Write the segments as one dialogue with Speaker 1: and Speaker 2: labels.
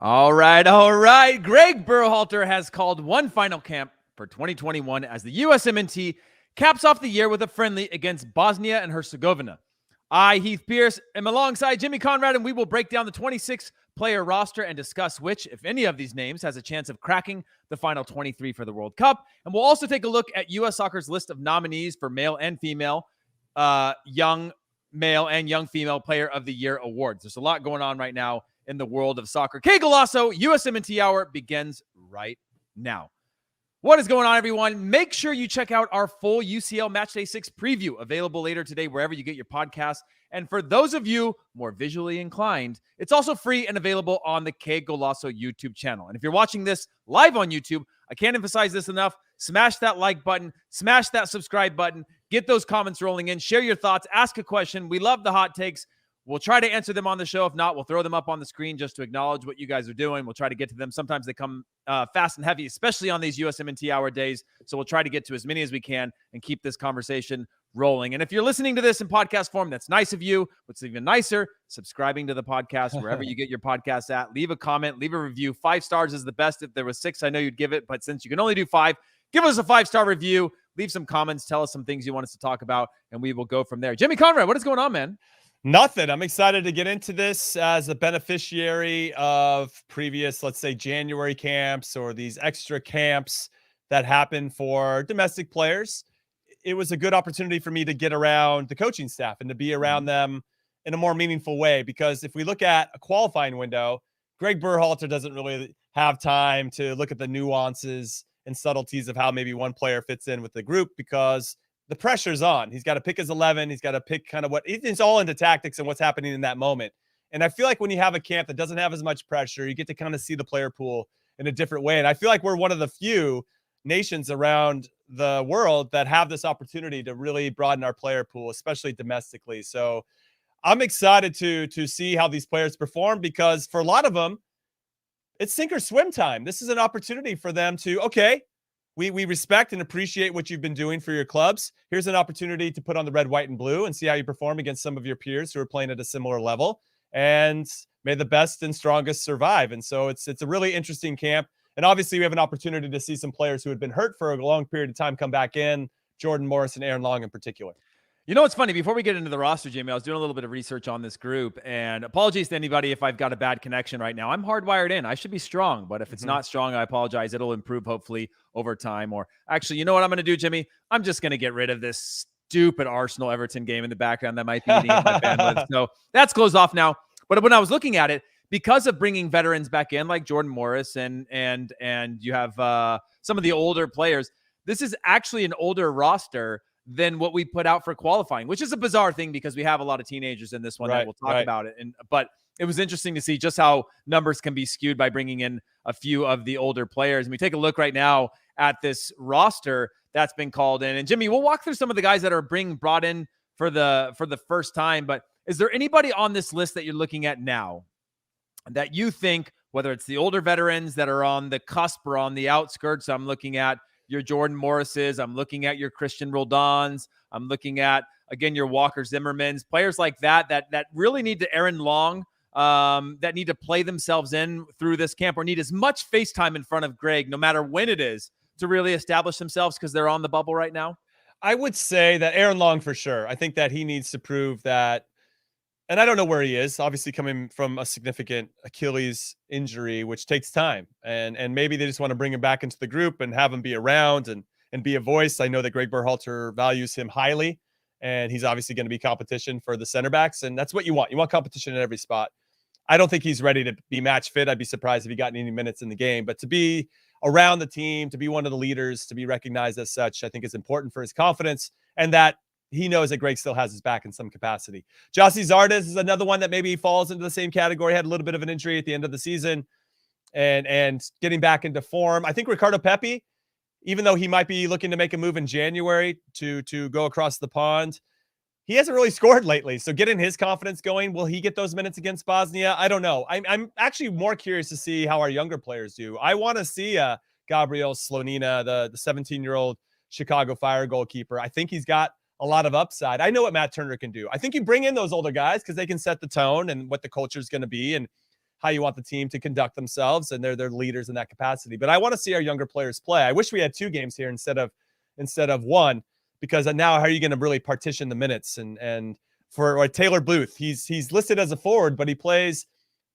Speaker 1: All right. Gregg Berhalter has called one final camp for 2021 as the USMNT caps off the year with a friendly against Bosnia and Herzegovina. I, Heath Pearce, am alongside Jimmy Conrad, and we will break down the 26-player roster and discuss which, if any of these names, has a chance of cracking the final 23 for the World Cup. And we'll also take a look at U.S. Soccer's list of nominees for male and female, young male and young female player of the year awards. There's a lot going on right now in the world of soccer. Qué Golazo, USMNT Hour begins right now. What is going on, everyone? Make sure you check out our full UCL Matchday 6 preview, available later today wherever you get your podcasts. And for those of you more visually inclined, it's also free and available on the Qué Golazo YouTube channel. And if you're watching this live on YouTube, I can't emphasize this enough. Smash that like button, smash that subscribe button, get those comments rolling in, share your thoughts, ask a question. We love the hot takes. We'll try to answer them on the show. If not, we'll throw them up on the screen just to acknowledge what you guys are doing. We'll try to get to them. Sometimes they come fast and heavy, especially on these USMNT Hour days. So we'll try to get to as many as we can and keep this conversation rolling. And if you're listening to this in podcast form, that's nice of you. What's even nicer, subscribing to the podcast wherever you get your podcasts at. Leave a comment, leave a review. 5 stars is the best. If there was 6, I know you'd give it. But since you can only do 5, give us a 5-star review. Leave some comments. Tell us some things you want us to talk about, and we will go from there. Jimmy Conrad, what is going on, man?
Speaker 2: Nothing. I'm excited to get into this as a beneficiary of previous, let's say, January camps or these extra camps that happen for domestic players. It was a good opportunity for me to get around the coaching staff and to be around them in a more meaningful way. Because if we look at a qualifying window, Gregg Berhalter doesn't really have time to look at the nuances and subtleties of how maybe one player fits in with the group, because the pressure's on. He's got to pick his 11. He's got to pick kind of what it's all into tactics and what's happening in that moment. And I feel like when you have a camp that doesn't have as much pressure, you get to kind of see the player pool in a different way. And I feel like we're one of the few nations around the world that have this opportunity to really broaden our player pool, especially domestically. So I'm excited to see how these players perform, because for a lot of them, it's sink or swim time. This is an opportunity for them to, okay, we respect and appreciate what you've been doing for your clubs. Here's an opportunity to put on the red, white, and blue and see how you perform against some of your peers who are playing at a similar level. And may the best and strongest survive. And so it's a really interesting camp. And obviously we have an opportunity to see some players who had been hurt for a long period of time come back in, Jordan Morris and Aaron Long in particular.
Speaker 1: You know what's funny? Before we get into the roster, Jamie, I was doing a little bit of research on this group, and apologies to anybody if I've got a bad connection right now. I'm hardwired in. I should be strong, but if it's not strong, I apologize. It'll improve hopefully over time. Or actually, you know what I'm going to do, Jimmy? I'm just going to get rid of this stupid Arsenal-Everton game in the background that might be eating up my bandwidth. So that's closed off now. But when I was looking at it, because of bringing veterans back in like Jordan Morris and you have some of the older players, this is actually an older roster than what we put out for qualifying, which is a bizarre thing because we have a lot of teenagers in this one that we'll talk about it. But it was interesting to see just how numbers can be skewed by bringing in a few of the older players. And we take a look right now at this roster that's been called in. And Jimmy, we'll walk through some of the guys that are brought in for the first time. But is there anybody on this list that you're looking at now that you think, whether it's the older veterans that are on the cusp or on the outskirts? I'm looking at your Jordan Morrises. I'm looking at your Christian Roldans. I'm looking at, again, your Walker Zimmermans, players like that really need to Aaron Long, that need to play themselves in through this camp or need as much face time in front of Gregg, no matter when it is, to really establish themselves because they're on the bubble right now?
Speaker 2: I would say that Aaron Long for sure. I think that he needs to prove that. And I don't know where he is, obviously coming from a significant Achilles injury, which takes time. And maybe they just want to bring him back into the group and have him be around and be a voice. I know that Gregg Berhalter values him highly, and he's obviously going to be competition for the center backs. And that's what you want. You want competition at every spot. I don't think he's ready to be match fit. I'd be surprised if he got any minutes in the game. But to be around the team, to be one of the leaders, to be recognized as such, I think is important for his confidence, and that he knows that Gregg still has his back in some capacity. Jossie Zardes is another one that maybe falls into the same category. Had a little bit of an injury at the end of the season and getting back into form. I think Ricardo Pepi, even though he might be looking to make a move in January to go across the pond, he hasn't really scored lately. So getting his confidence going, will he get those minutes against Bosnia? I don't know. I'm actually more curious to see how our younger players do. I want to see Gabriel Slonina, the 17-year-old Chicago Fire goalkeeper. I think he's got a lot of upside. I know what Matt Turner can do. I think you bring in those older guys because they can set the tone and what the culture is going to be. And how you want the team to conduct themselves, and they're leaders in that capacity. But I want to see our younger players play. I wish we had 2 games here instead of 1, because now how are you going to really partition the minutes? And for Taylor Booth, he's listed as a forward, but he plays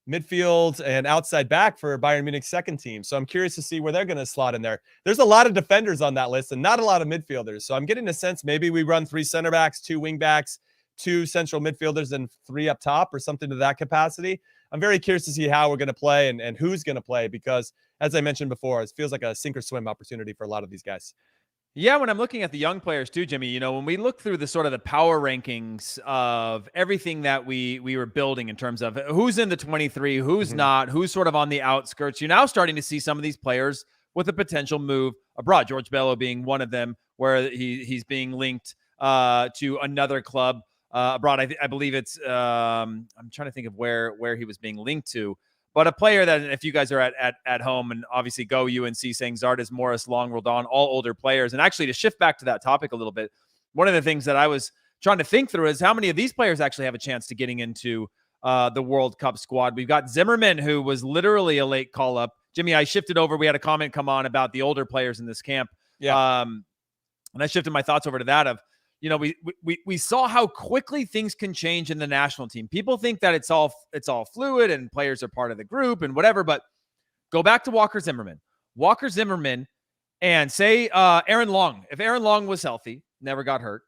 Speaker 2: midfield and outside back for Bayern Munich's second team. So I'm curious to see where they're going to slot in there. There's a lot of defenders on that list and not a lot of midfielders. So I'm getting a sense maybe we run 3 center backs, 2 wing backs, 2 central midfielders, and 3 up top or something to that capacity. I'm very curious to see how we're going to play and who's going to play, because as I mentioned before, it feels like a sink or swim opportunity for a lot of these guys.
Speaker 1: Yeah, when I'm looking at the young players too, Jimmy, when we look through the sort of the power rankings of everything that we were building in terms of who's in the 23, who's not, who's sort of on the outskirts, you're now starting to see some of these players with a potential move abroad. George Bello being one of them, where he's being linked to another club abroad. I believe it's I'm trying to think of where he was being linked to. But a player that, if you guys are at home, and obviously go UNC, saying Zardes, Morris, Long, Roldan, all older players. And actually, to shift back to that topic a little bit, one of the things that I was trying to think through is how many of these players actually have a chance to getting into the World Cup squad. We've got Zimmerman, who was literally a late call-up. Jimmy, I shifted over. We had a comment come on about the older players in this camp.
Speaker 2: Yeah.
Speaker 1: And I shifted my thoughts over to that of, we saw how quickly things can change in the national team. People think that it's all fluid and players are part of the group and whatever, but go back to Walker Zimmerman and say Aaron Long. If Aaron Long was healthy, never got hurt,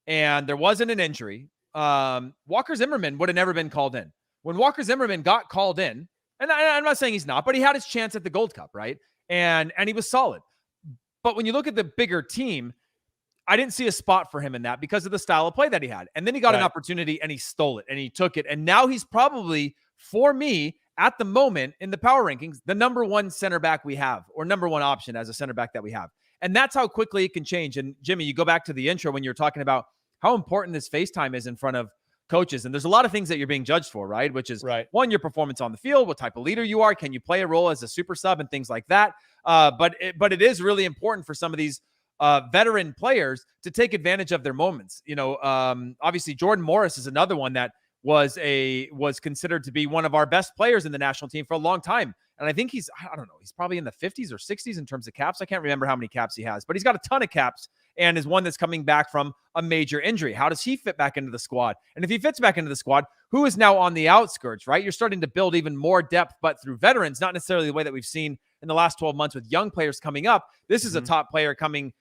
Speaker 1: and there wasn't an injury, Walker Zimmerman would have never been called in. When Walker Zimmerman got called in, and I'm not saying he's not, but he had his chance at the Gold Cup, right? And he was solid. But when you look at the bigger team, I didn't see a spot for him in that because of the style of play that he had. And then he got an opportunity and he stole it and he took it. And now he's probably, for me, at the moment in the power rankings, the number 1 center back we have, or number 1 option as a center back that we have. And that's how quickly it can change. And Jimmy, you go back to the intro when you're talking about how important this FaceTime is in front of coaches. And there's a lot of things that you're being judged for, right? Which is, one, your performance on the field, what type of leader you are, can you play a role as a super sub and things like that. But it is really important for some of these veteran players to take advantage of their moments. Obviously Jordan Morris is another one that was considered to be one of our best players in the national team for a long time. And I think he's probably in the 50s or 60s in terms of caps. I can't remember how many caps he has, but he's got a ton of caps and is one that's coming back from a major injury. How does he fit back into the squad? And if he fits back into the squad, who is now on the outskirts, right? You're starting to build even more depth, but through veterans, not necessarily the way that we've seen in the last 12 months with young players coming up. This is a top player coming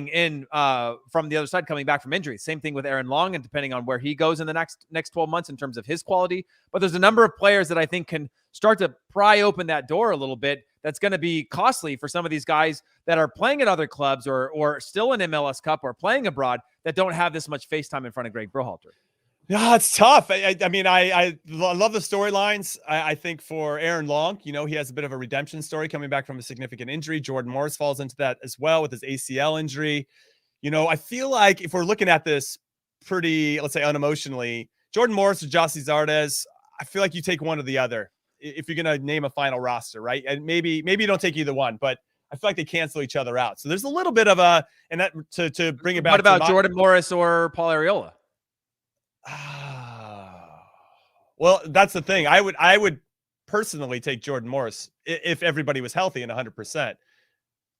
Speaker 1: in from the other side, coming back from injury. Same thing with Aaron Long, and depending on where he goes in the next 12 months in terms of his quality. But there's a number of players that I think can start to pry open that door a little bit. That's going to be costly for some of these guys that are playing at other clubs or still in MLS Cup or playing abroad that don't have this much FaceTime in front of Gregg Berhalter.
Speaker 2: Yeah, it's tough. I mean, I love the storylines. I think for Aaron Long, he has a bit of a redemption story coming back from a significant injury. Jordan Morris falls into that as well with his ACL injury. I feel like if we're looking at this pretty, let's say, unemotionally, Jordan Morris or Jossie Zardes, I feel like you take one or the other if you're going to name a final roster, right? And maybe you don't take either one, but I feel like they cancel each other out. So there's a little bit of and that to bring it back.
Speaker 1: What about Jordan Morris or Paul Arriola?
Speaker 2: Well, that's the thing. I would personally take Jordan Morris if everybody was healthy and 100%.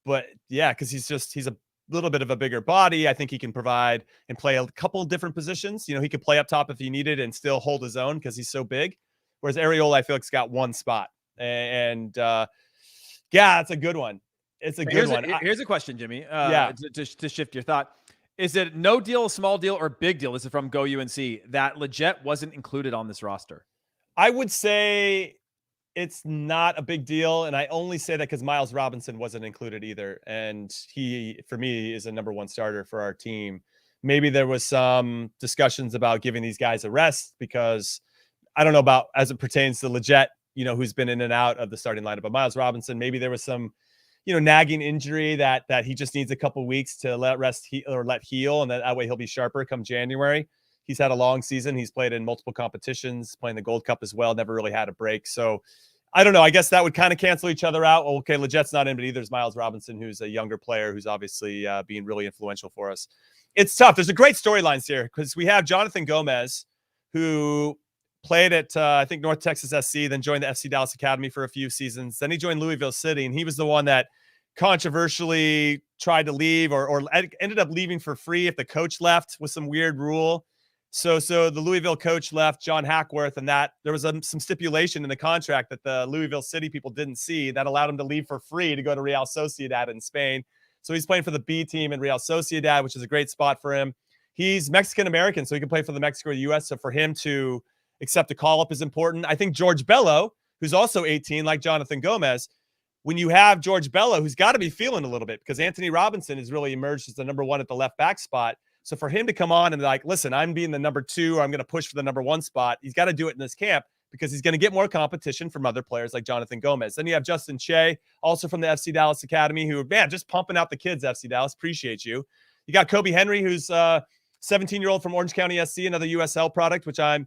Speaker 2: But yeah, because he's a little bit of a bigger body. I think he can provide and play a couple different positions. He could play up top if he needed and still hold his own because he's so big. Whereas Arriola, I feel like, has got one spot. And yeah, it's a good one. It's a good one.
Speaker 1: Here's a question, Jimmy. To shift your thought. Is it no deal, small deal, or big deal? This is from Go UNC that Lletget wasn't included on this roster.
Speaker 2: I would say it's not a big deal, and I only say that because Miles Robinson wasn't included either, and he, for me, is a number 1 starter for our team. Maybe there was some discussions about giving these guys a rest because I don't know about as it pertains to Lletget, who's been in and out of the starting lineup. But Miles Robinson, maybe there was some nagging injury that he just needs a couple weeks to let heal. And that way he'll be sharper come January. He's had a long season. He's played in multiple competitions, playing the Gold Cup as well. Never really had a break. So I don't know. I guess that would kind of cancel each other out. Well, okay, Lletget's not in, but either is Miles Robinson, who's a younger player, who's obviously being really influential for us. It's tough. There's a great storylines here because we have Jonathan Gomez, who played at, I think, North Texas SC, then joined the FC Dallas Academy for a few seasons. Then he joined Louisville City, and he was the one that controversially tried to leave or ended up leaving for free if the coach left with some weird rule. So the Louisville coach left, John Hackworth, and that there was some stipulation in the contract that the Louisville City people didn't see that allowed him to leave for free to go to Real Sociedad in Spain. So he's playing for the B team in Real Sociedad, which is a great spot for him. He's Mexican-American, so he can play for the Mexico or the U.S. So for him to accept a call-up is important. I think George Bello, who's also 18, like Jonathan Gomez, when you have George Bello, who's got to be feeling a little bit because Anthony Robinson has really emerged as the number one at the left back spot. So for him to come on and like, listen, I'm being the number two, or I'm going to push for the number one spot, he's got to do it in this camp because he's going to get more competition from other players like Jonathan Gomez. Then you have Justin Che, also from the FC Dallas Academy, who, man, just pumping out the kids, FC Dallas. Appreciate you. You got Kobe Henry, who's 17-year-old from Orange County SC, another USL product, which I'm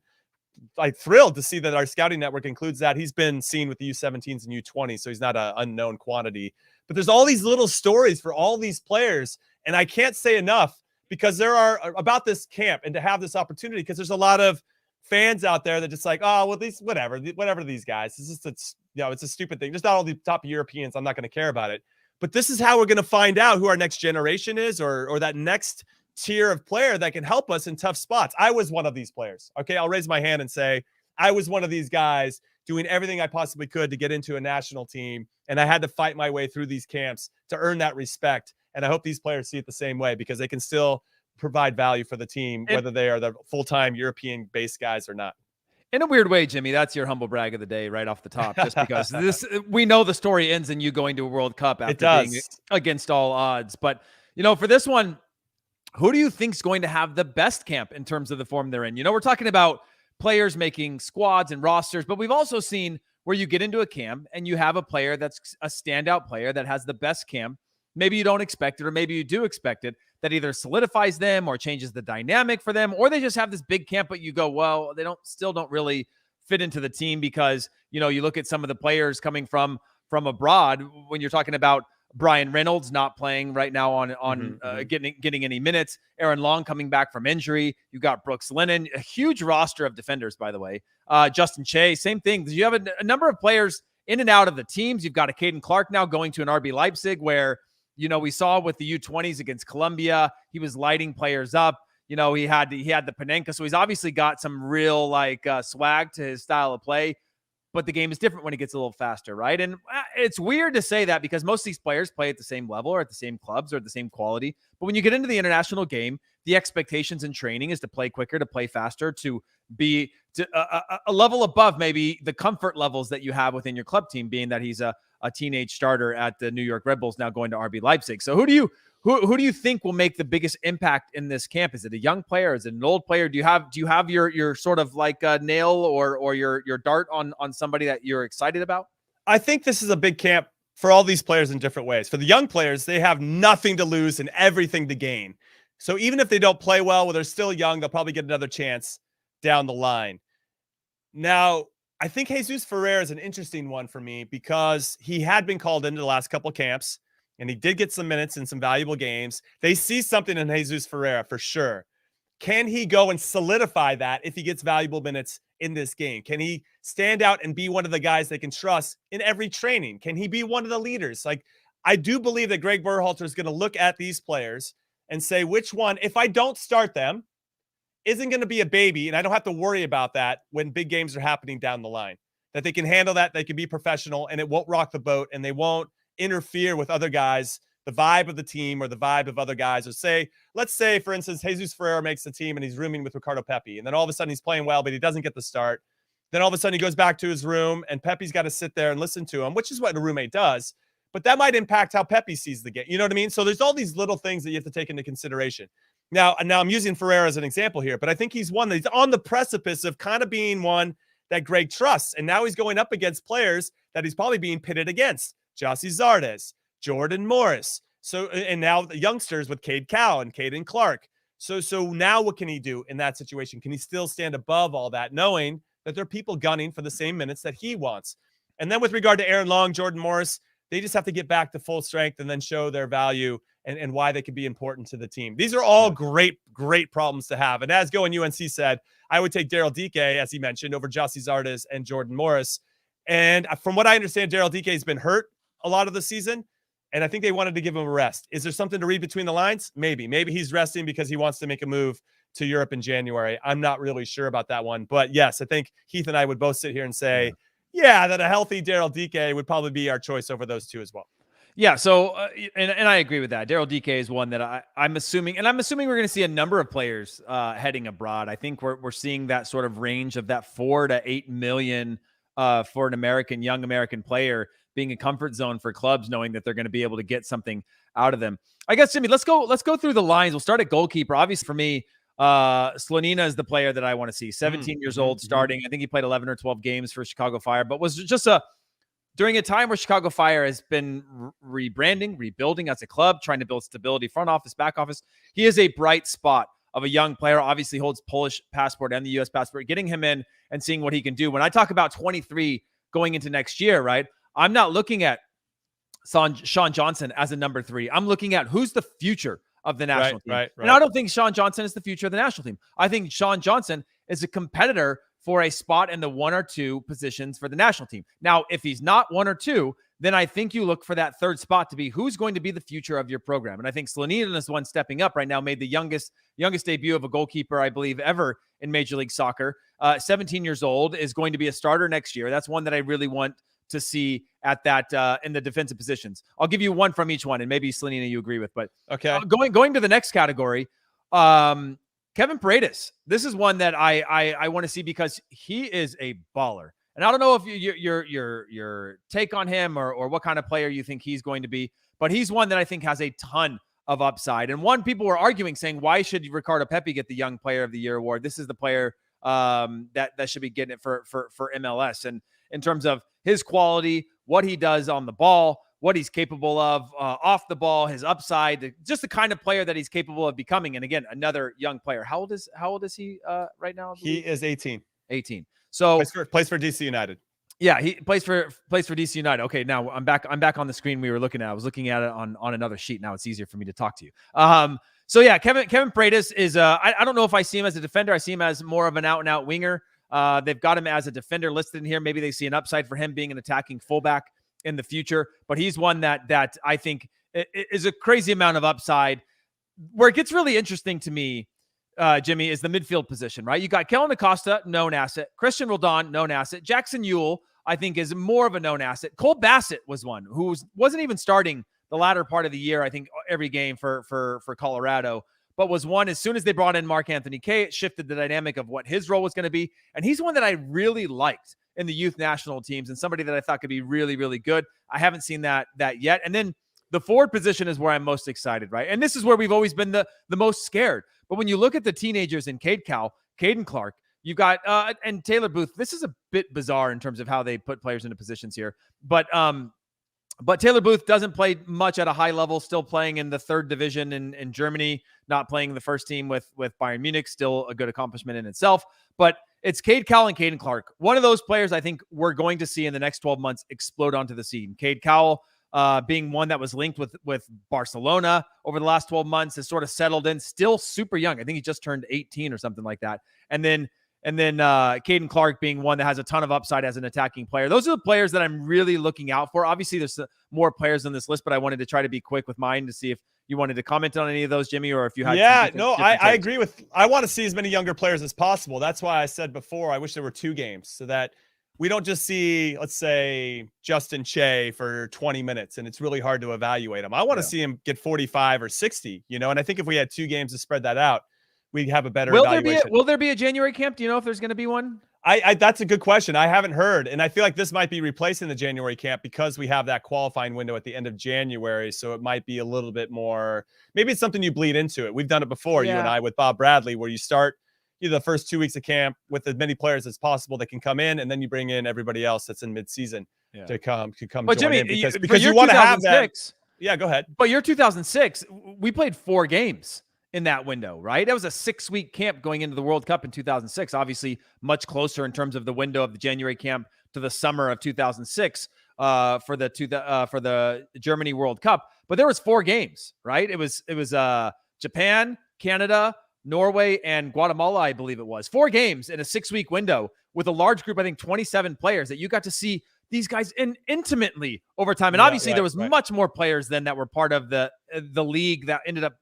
Speaker 2: thrilled to see that our scouting network includes that. He's been seen with the U17s and U20s, so he's not an unknown quantity. But there's all these little stories for all these players, and I can't say enough because there are about this camp and to have this opportunity, because there's a lot of fans out there that just like, oh, well, these whatever these guys. It's a stupid thing. Just not all the top Europeans. I'm not going to care about it. But this is how we're going to find out who our next generation is, or that next tier of player that can help us in tough spots. I was one of these players. Okay, I'll raise my hand and say I was one of these guys doing everything I possibly could to get into a national team, and I had to fight my way through these camps to earn that respect. And I hope these players see it the same way because they can still provide value for the team, whether they are the full-time European-based guys or not.
Speaker 1: In a weird way, Jimmy, that's your humble brag of the day right off the top, just because we know the story ends in you going to a World Cup after being against all odds. But, for this one, who do you think is going to have the best camp in terms of the form they're in? We're talking about players making squads and rosters, but we've also seen where you get into a camp and you have a player that's a standout player that has the best camp. Maybe you don't expect it, or maybe you do expect it, that either solidifies them or changes the dynamic for them, or they just have this big camp, but you go, well, they still don't really fit into the team because, you look at some of the players coming from abroad when you're talking about Brian Reynolds not playing right now on getting any minutes. Aaron Long coming back from injury. You got Brooks Lennon, a huge roster of defenders, by the way. Justin Che, same thing. You have a number of players in and out of the teams. You've got a Caden Clark now going to an RB Leipzig where, we saw with the U20s against Colombia, he was lighting players up. He had the Panenka, so he's obviously got some real swag to his style of play. But the game is different when it gets a little faster, right? And it's weird to say that because most of these players play at the same level or at the same clubs or at the same quality. But when you get into the international game, the expectations in training is to play quicker, to play faster, to be a level above maybe the comfort levels that you have within your club team, being that he's a teenage starter at the New York Red Bulls, now going to RB Leipzig. So who do you think will make the biggest impact in this camp? Is it a young player? Is it an old player? Do you have your sort of nail or your dart on somebody that you're excited about?
Speaker 2: I think this is a big camp for all these players in different ways. For the young players, they have nothing to lose and everything to gain. So even if they don't play well, they're still young, they'll probably get another chance down the line. Now, I think Jesus Ferreira is an interesting one for me because he had been called into the last couple of camps and he did get some minutes in some valuable games. They see something in Jesus Ferreira for sure. Can he go and solidify that if he gets valuable minutes in this game? Can he stand out and be one of the guys they can trust in every training? Can he be one of the leaders? I do believe that Gregg Berhalter is going to look at these players and say, which one, if I don't start them, isn't going to be a baby, and I don't have to worry about that when big games are happening down the line, that they can handle that, they can be professional, and it won't rock the boat, and they won't interfere with other guys, the vibe of the team or the vibe of other guys. Or let's say, for instance, Jesus Ferreira makes the team and he's rooming with Ricardo Pepi, and then all of a sudden he's playing well, but he doesn't get the start. Then all of a sudden he goes back to his room, and Pepi's got to sit there and listen to him, which is what a roommate does, but that might impact how Pepi sees the game. You know what I mean? So there's all these little things that you have to take into consideration. Now I'm using Ferreira as an example here, but I think he's one that's on the precipice of kind of being one that Gregg trusts. And now he's going up against players that he's probably being pitted against. Jossie Zardes, Jordan Morris. So, and now the youngsters with Cade Cowell and Caden Clark. So now what can he do in that situation? Can he still stand above all that, knowing that there are people gunning for the same minutes that he wants? And then with regard to Aaron Long, Jordan Morris, They just have to get back to full strength and then show their value and why they could be important to the team. These are all great problems to have. And as Go and UNC said, I would take Daryl Dike, as he mentioned, over Jossie Zardes and Jordan Morris. And from what I understand, Daryl Dike has been hurt a lot of the season, and I think they wanted to give him a rest. Is there something to read between the lines? Maybe he's resting because he wants to make a move to Europe in January. I'm not really sure about that one. But yes, I think Heath and I would both sit here and say, that a healthy Daryl Dike would probably be our choice over those two as well.
Speaker 1: Yeah, so and I agree with that. Daryl Dike is one that I'm assuming we're going to see a number of players heading abroad. I think we're seeing that sort of range of that 4 to 8 million for an young American player being a comfort zone for clubs, knowing that they're going to be able to get something out of them. I guess, Jimmy, let's go through the lines. We'll start at goalkeeper. Obviously, for me, Slonina is the player that I want to see. 17 years old, starting. I think he played 11 or 12 games for Chicago Fire, but was just during a time where Chicago Fire has been rebranding, rebuilding as a club, trying to build stability, front office, back office. He is a bright spot of a young player, obviously holds Polish passport and the U.S. passport. Getting him in and seeing what he can do. When I talk about 23 going into next year, right, I'm not looking at Sean Johnson as a number 3. I'm looking at who's the future of the national team. Right. And I don't think Sean Johnson is the future of the national team. I think Sean Johnson is a competitor for a spot in the 1 or 2 positions for the national team. Now, if he's not 1 or 2, then I think you look for that third spot to be who's going to be the future of your program. And I think Slonina is one stepping up right now, made the youngest debut of a goalkeeper, I believe, ever in Major League Soccer. 17 years old, is going to be a starter next year. That's one that I really want to see at that in the defensive positions. I'll give you one from each one, and maybe Slonina you agree with. But
Speaker 2: okay,
Speaker 1: going to the next category, Kevin Paredes. This is one that I want to see because he is a baller. And I don't know if your take on him or what kind of player you think he's going to be, but he's one that I think has a ton of upside. And one, people were arguing, saying, why should Ricardo Pepi get the Young Player of the Year award? This is the player that should be getting it for MLS. And in terms of his quality, what he does on the ball, what he's capable of off the ball, his upside, just the kind of player that he's capable of becoming. And again, another young player. How old is he right now?
Speaker 2: He is 18.
Speaker 1: 18. So
Speaker 2: plays for DC United.
Speaker 1: Yeah, he plays for DC United. Okay, now I'm back on the screen we were looking at. I was looking at it on another sheet. Now it's easier for me to talk to you. So yeah, Kevin Paredes is I don't know if I see him as a defender. I see him as more of an out and out winger. They've got him as a defender listed in here. Maybe they see an upside for him being an attacking fullback in the future, but he's one that I think is a crazy amount of upside. Where it gets really interesting to me, Jimmy, is the midfield position, right? You got Kellen Acosta, known asset. Christian Roldan, known asset. Jackson Ewell, I think, is more of a known asset. Cole Bassett was one who wasn't even starting the latter part of the year, I think, every game for Colorado, but was one as soon as they brought in Mark Anthony Kaye, it shifted the dynamic of what his role was going to be. And he's one that I really liked in the youth national teams and somebody that I thought could be really, really good. I haven't seen that yet. And then the forward position is where I'm most excited, right? And this is where we've always been the most scared. But when you look at the teenagers in Caden Clark, you've got and Taylor Booth. This is a bit bizarre in terms of how they put players into positions here. But Taylor Booth doesn't play much at a high level, still playing in the 3rd division in Germany, not playing the first team with Bayern Munich, still a good accomplishment in itself. But it's Cade Cowell and Caden Clark. One of those players I think we're going to see in the next 12 months explode onto the scene. Cade Cowell, being one that was linked with Barcelona over the last 12 months, has sort of settled in, still super young. I think he just turned 18 or something like that. And then Caden Clark being one that has a ton of upside as an attacking player. Those are the players that I'm really looking out for. Obviously, there's more players on this list, but I wanted to try to be quick with mine to see if you wanted to comment on any of those, Jimmy, or if you had.
Speaker 2: Yeah, no, I agree with. I want to see as many younger players as possible. That's why I said before, I wish there were 2 games so that we don't just see, let's say, Justin Che for 20 minutes and it's really hard to evaluate him. I want to see him get 45 or 60, and I think if we had 2 games to spread that out, we'd have a better evaluation.
Speaker 1: Will there be a January camp? Do you know if there's going to be one?
Speaker 2: That's a good question. I haven't heard. And I feel like this might be replacing the January camp because we have that qualifying window at the end of January. So it might be a little bit more, maybe it's something you bleed into it. We've done it before, you and I, with Bob Bradley, where you start the first 2 weeks of camp with as many players as possible that can come in, and then you bring in everybody else that's in midseason to come
Speaker 1: but
Speaker 2: join
Speaker 1: Jimmy,
Speaker 2: in because you want to have that. Yeah, go ahead.
Speaker 1: But your 2006, we played 4 games in that window, right? That was a 6-week camp going into the World Cup in 2006, obviously much closer in terms of the window of the January camp to the summer of 2006. for the Germany World Cup. But there was 4 games, right? It was Japan, Canada, Norway, and Guatemala, I believe it was. 4 games in a 6-week window with a large group, I think 27 players that you got to see these guys intimately over time. And obviously there was much more players than that were part of the league that ended up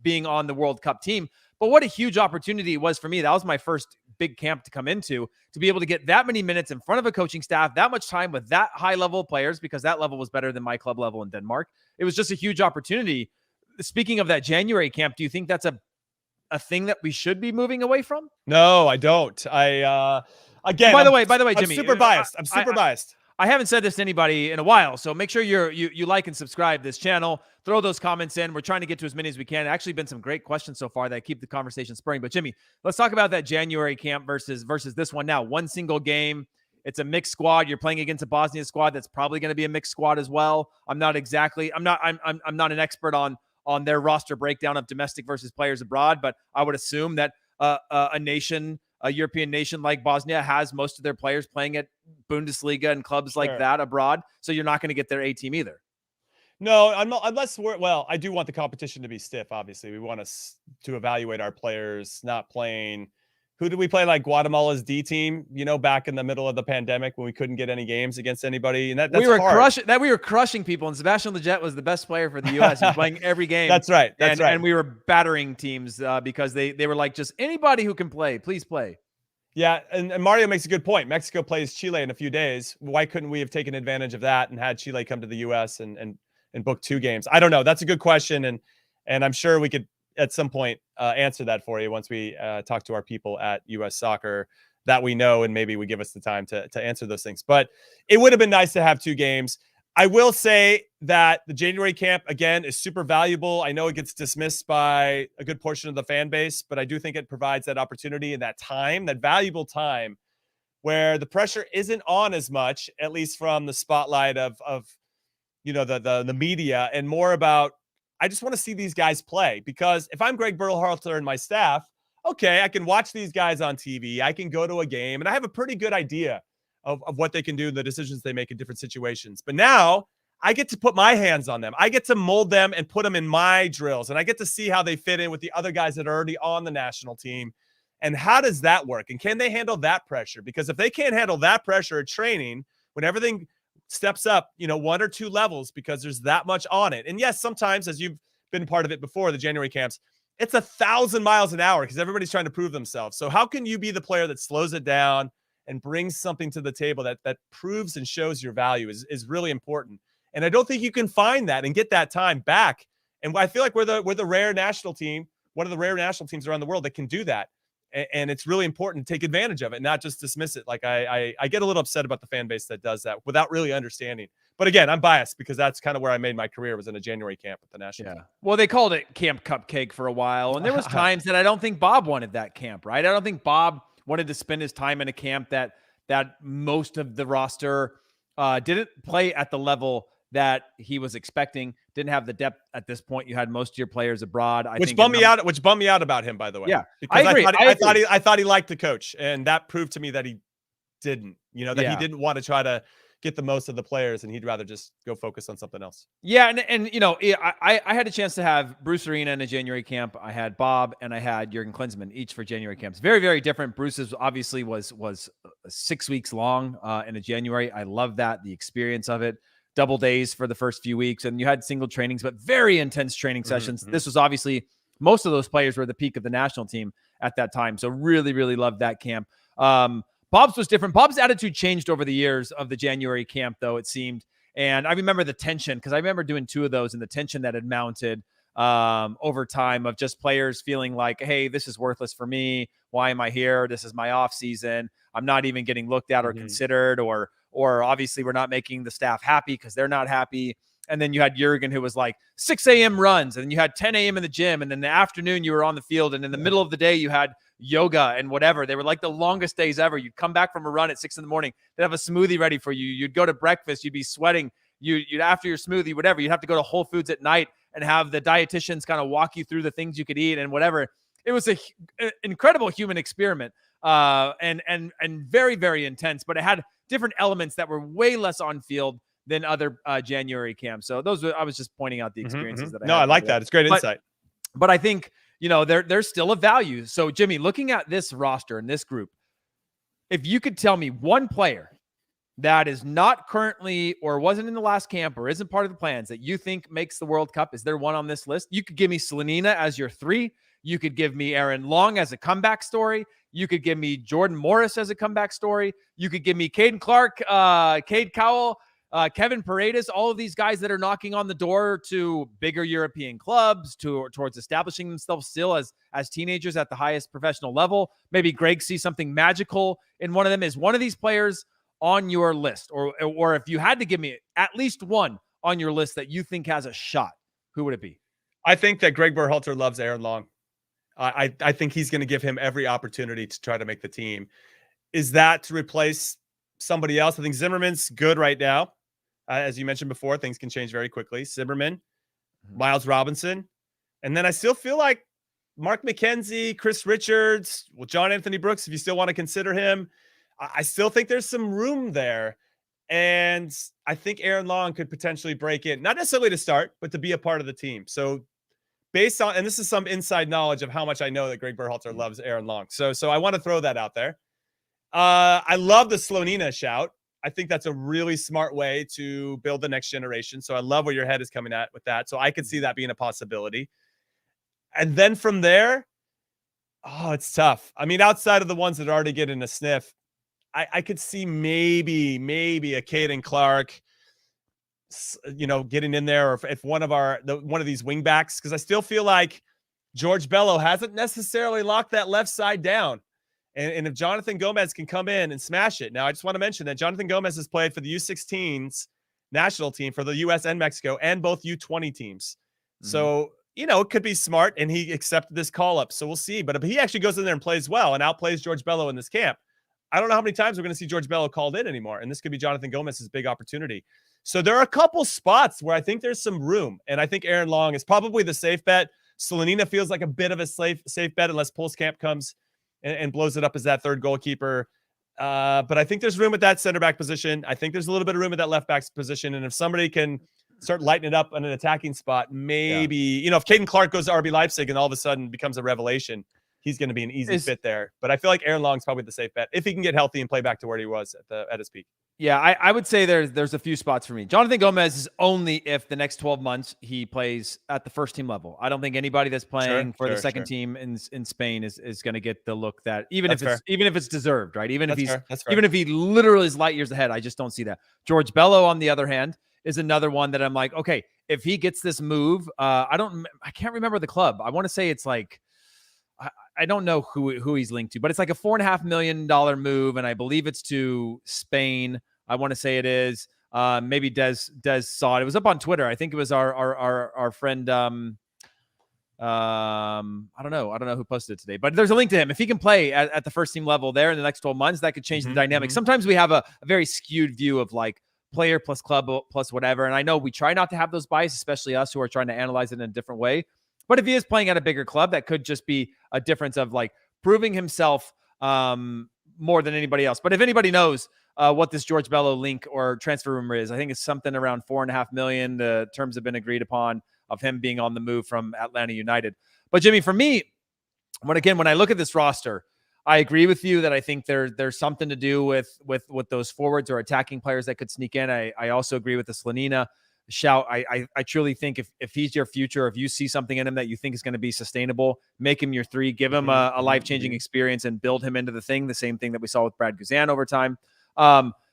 Speaker 1: being on the World Cup team. But what a huge opportunity it was for me. That was my first big camp to come into, to be able to get that many minutes in front of a coaching staff, that much time with that high level of players, because that level was better than my club level in Denmark. It was just a huge opportunity. Speaking of that January camp, do you think that's a thing that we should be moving away from?
Speaker 2: No, I don't. Again,
Speaker 1: by the way, Jimmy,
Speaker 2: I'm super biased. I'm super biased.
Speaker 1: I haven't said this to anybody in a while, so make sure you like and subscribe this channel. Throw those comments in. We're trying to get to as many as we can. Actually been some great questions so far that keep the conversation spurring. But Jimmy, let's talk about that January camp versus this one now. One single game. It's a mixed squad. You're playing against a Bosnia squad that's probably going to be a mixed squad as well. I'm not an expert on their roster breakdown of domestic versus players abroad, but I would assume that a European nation like Bosnia has most of their players playing at Bundesliga and clubs like that abroad. So you're not going to get their A team either.
Speaker 2: No, I'm not, unless I do want the competition to be stiff. Obviously, we want us to evaluate our players, not playing. Who did we play like Guatemala's D team, back in the middle of the pandemic when we couldn't get any games against anybody? And we
Speaker 1: were crushing people. And Sebastian Lletget was the best player for the U.S. He was playing every game.
Speaker 2: That's right.
Speaker 1: And we were battering teams because they were like, just anybody who can play, please play.
Speaker 2: Yeah, and Mario makes a good point. Mexico plays Chile in a few days. Why couldn't we have taken advantage of that and had Chile come to the U.S. and book 2 games? I don't know. That's a good question, and I'm sure we could at some point answer that for you once we talk to our people at U.S. Soccer that we know, and maybe we give us the time to answer those things. But it would have been nice to have 2 games. I will say that the January camp, again, is super valuable. I know it gets dismissed by a good portion of the fan base, but I do think it provides that opportunity and that time, that valuable time where the pressure isn't on as much, at least from the spotlight of the media, and more about, I just want to see these guys play. Because if I'm Gregg Berhalter and my staff, okay, I can watch these guys on TV. I can go to a game, and I have a pretty good idea of what they can do, the decisions they make in different situations. But now I get to put my hands on them. I get to mold them and put them in my drills, and I get to see how they fit in with the other guys that are already on the national team. And how does that work? And can they handle that pressure? Because if they can't handle that pressure at training, when everything steps up, 1 or 2 levels, because there's that much on it. And yes, sometimes, as you've been part of it before, the January camps, it's 1,000 miles an hour because everybody's trying to prove themselves. So how can you be the player that slows it down and brings something to the table that proves and shows your value is really important. And I don't think you can find that and get that time back. And I feel like we're the rare national team, one of the rare national teams around the world that can do that. And it's really important to take advantage of it, not just dismiss it. Like I get a little upset about the fan base that does that without really understanding. But again, I'm biased because that's kind of where I made my career, was in a January camp with the national team.
Speaker 1: Well, they called it Camp Cupcake for a while. And there was times that I don't think Bob wanted that camp, right? I don't think Bob wanted to spend his time in a camp that most of the roster didn't play at the level that he was expecting, didn't have the depth at this point. You had most of your players abroad.
Speaker 2: Which bummed me out about him, by the way.
Speaker 1: Yeah,
Speaker 2: because
Speaker 1: I agree.
Speaker 2: I thought he liked the coach, and that proved to me that he didn't. He didn't want to try to get the most of the players, and he'd rather just go focus on something else.
Speaker 1: Yeah, and I had a chance to have Bruce Arena in a January camp. I had Bob and I had Jurgen Klinsmann, each for January camps. Very, very different. Bruce's obviously was 6 weeks long in a January. I love that, the experience of it. Double days for the first few weeks, and you had single trainings, but very intense training sessions. Mm-hmm. This was obviously, most of those players were at the peak of the national team at that time. So really, really loved that camp. Bob's was different. Bob's attitude changed over the years of the January camp, though, it seemed. And I remember the tension, because I remember doing 2 of those, and the tension that had mounted over time of just players feeling like, hey, this is worthless for me. Why am I here? This is my off season. I'm not even getting looked at or considered, or obviously we're not making the staff happy because they're not happy. And then you had Jurgen, who was like 6 a.m. runs, and you had 10 a.m. in the gym, and then in the afternoon you were on the field, and in the middle of the day you had yoga and whatever. They were like the longest days ever. You'd come back from a run at 6 a.m. They'd have a smoothie ready for you. You'd go to breakfast. You'd be sweating. You'd after your smoothie, whatever. You'd have to go to Whole Foods at night and have the dietitians kind of walk you through the things you could eat and whatever. It was an incredible human experiment. and very, very intense, but it had different elements that were way less on field than other January camps. So I was just pointing out the experiences that I had.
Speaker 2: No, I like that. It's great insight.
Speaker 1: But I think, there's still a value. So Jimmy, looking at this roster and this group, if you could tell me one player that is not currently or wasn't in the last camp or isn't part of the plans that you think makes the World Cup, is there one on this list? You could give me Slonina as your 3. You could give me Aaron Long as a comeback story. You could give me Jordan Morris as a comeback story. You could give me Caden Clark, Cade Cowell, Kevin Paredes, all of these guys that are knocking on the door to bigger European clubs, towards establishing themselves still as teenagers at the highest professional level. Maybe Greg sees something magical in one of them. Is one of these players on your list? Or if you had to give me at least one on your list that you think has a shot, who would it be?
Speaker 2: I think that Gregg Berhalter loves Aaron Long. I think he's going to give him every opportunity to try to make the team. Is that to replace somebody else? I think Zimmerman's good right now. As you mentioned before, things can change very quickly. Zimmerman, Miles Robinson. And then I still feel like Mark McKenzie, Chris Richards, John Anthony Brooks, if you still want to consider him. I still think there's some room there. And I think Aaron Long could potentially break in, not necessarily to start, but to be a part of the team. So based on, and this is some inside knowledge of how much I know that Gregg Berhalter loves Aaron Long. So I want to throw that out there. I love the Slonina shout. I think that's a really smart way to build the next generation. So I love where your head is coming at with that. So I could see that being a possibility. And then from there, it's tough. I mean, outside of the ones that are already getting a sniff, I could see maybe a Caden Clark, getting in there, or if one of these wing backs, because I still feel like George Bello hasn't necessarily locked that left side down. And if Jonathan Gomez can come in and smash it. Now, I just want to mention that Jonathan Gomez has played for the U16s national team for the U.S. and Mexico and both U20 teams. So, it could be smart, and he accepted this call-up. So we'll see. But if he actually goes in there and plays well and outplays George Bello in this camp, I don't know how many times we're going to see George Bello called in anymore. And this could be Jonathan Gomez's big opportunity. So there are a couple spots where I think there's some room. And I think Aaron Long is probably the safe bet. Slonina feels like a bit of a safe bet unless Pulskamp comes and blows it up as that third goalkeeper. But I think there's room at that center back position. I think there's a little bit of room at that left back position. And if somebody can start lighting it up on an attacking spot, maybe, if Caden Clark goes to RB Leipzig and all of a sudden becomes a revelation, he's going to be an easy fit there. But I feel like Aaron Long's probably the safe bet if he can get healthy and play back to where he was at his peak.
Speaker 1: Yeah, I would say there's a few spots for me. Jonathan Gomez is only if the next 12 months he plays at the first team level. I don't think anybody that's playing for the second team in Spain is going to get the look that even if it's deserved, right? Even if he literally is light years ahead, I just don't see that. George Bello, on the other hand, is another one that I'm like, okay, if he gets this move, I can't remember the club. I want to say it's like, I don't know who he's linked to, but it's like a $4.5 million move, and I believe it's to Spain. I want to say it is. Maybe Des saw it. It was up on Twitter. I think it was our friend. I don't know who posted it today, but there's a link to him. If he can play at the first team level there in the next 12 months, that could change the dynamic. Sometimes we have a very skewed view of like player plus club plus whatever, and I know we try not to have those biases, especially us who are trying to analyze it in a different way. But if he is playing at a bigger club, that could just be a difference of like proving himself more than anybody else. But if anybody knows what this George Bello link or transfer rumor is, I think it's something around $4.5 million. The terms have been agreed upon of him being on the move from Atlanta United. But Jimmy, for me, when I look at this roster, I agree with you that I think there's something to do with those forwards or attacking players that could sneak in. I also agree with the Slonina shout. I truly think if he's your future, if you see something in him that you think is going to be sustainable, make him your 3, give him a life-changing experience and build him into the same thing that we saw with Brad Guzan over time.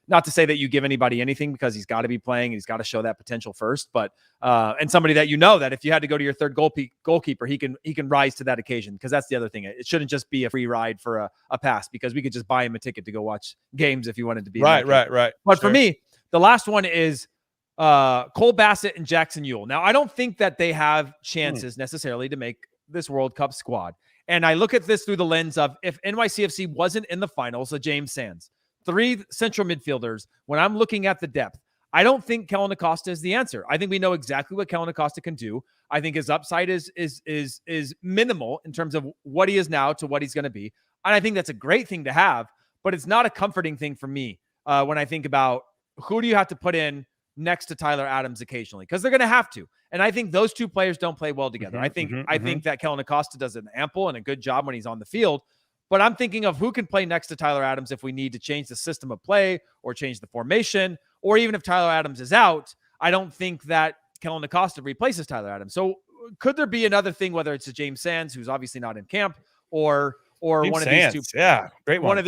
Speaker 1: Not to say that you give anybody anything, because he's got to be playing and he's got to show that potential first, but and somebody that that if you had to go to your third goalkeeper, he can rise to that occasion, because that's the other thing. It shouldn't just be a free ride for a pass, because we could just buy him a ticket to go watch games if you wanted to be
Speaker 2: right.
Speaker 1: But for me, the last one is Cole Bassett and Jackson Ewell. Now, I don't think that they have chances necessarily to make this World Cup squad. And I look at this through the lens of, if NYCFC wasn't in the finals, so James Sands, 3 central midfielders, when I'm looking at the depth, I don't think Kellen Acosta is the answer. I think we know exactly what Kellen Acosta can do. I think his upside is minimal in terms of what he is now to what he's going to be. And I think that's a great thing to have, but it's not a comforting thing for me when I think about who do you have to put in next to Tyler Adams occasionally, because they're going to have to. And I think those two players don't play well together. I think that Kellen Acosta does an ample and a good job when he's on the field. But I'm thinking of who can play next to Tyler Adams if we need to change the system of play or change the formation, or even if Tyler Adams is out. I don't think that Kellen Acosta replaces Tyler Adams. So could there be another thing, whether it's a James Sands, who's obviously not in camp, or
Speaker 2: James
Speaker 1: one
Speaker 2: Sands,
Speaker 1: of these two,
Speaker 2: great
Speaker 1: one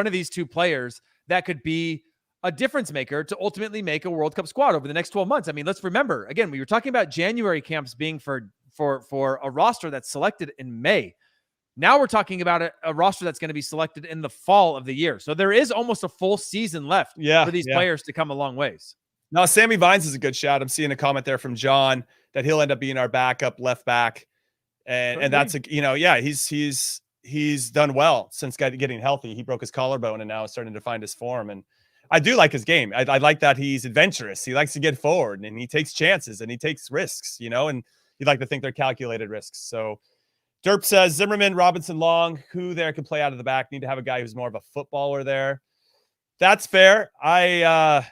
Speaker 1: of these two players that could be a difference maker to ultimately make a World Cup squad over the next 12 months. I mean, let's remember, again, we were talking about January camps being for a roster that's selected in May. Now we're talking about a roster that's going to be selected in the fall of the year. So there is almost a full season left for these players to come a long ways.
Speaker 2: No, Sammy Vines is a good shout. I'm seeing a comment there from John that he'll end up being our backup left back. And that's he's done well since getting healthy. He broke his collarbone and now is starting to find his form. And I do like his game. I like that he's adventurous. He likes to get forward and he takes chances and he takes risks, and you'd like to think they're calculated risks. So Derp says Zimmerman, Robinson, Long, who there could play out of the back. Need to have a guy who's more of a footballer there. That's fair. I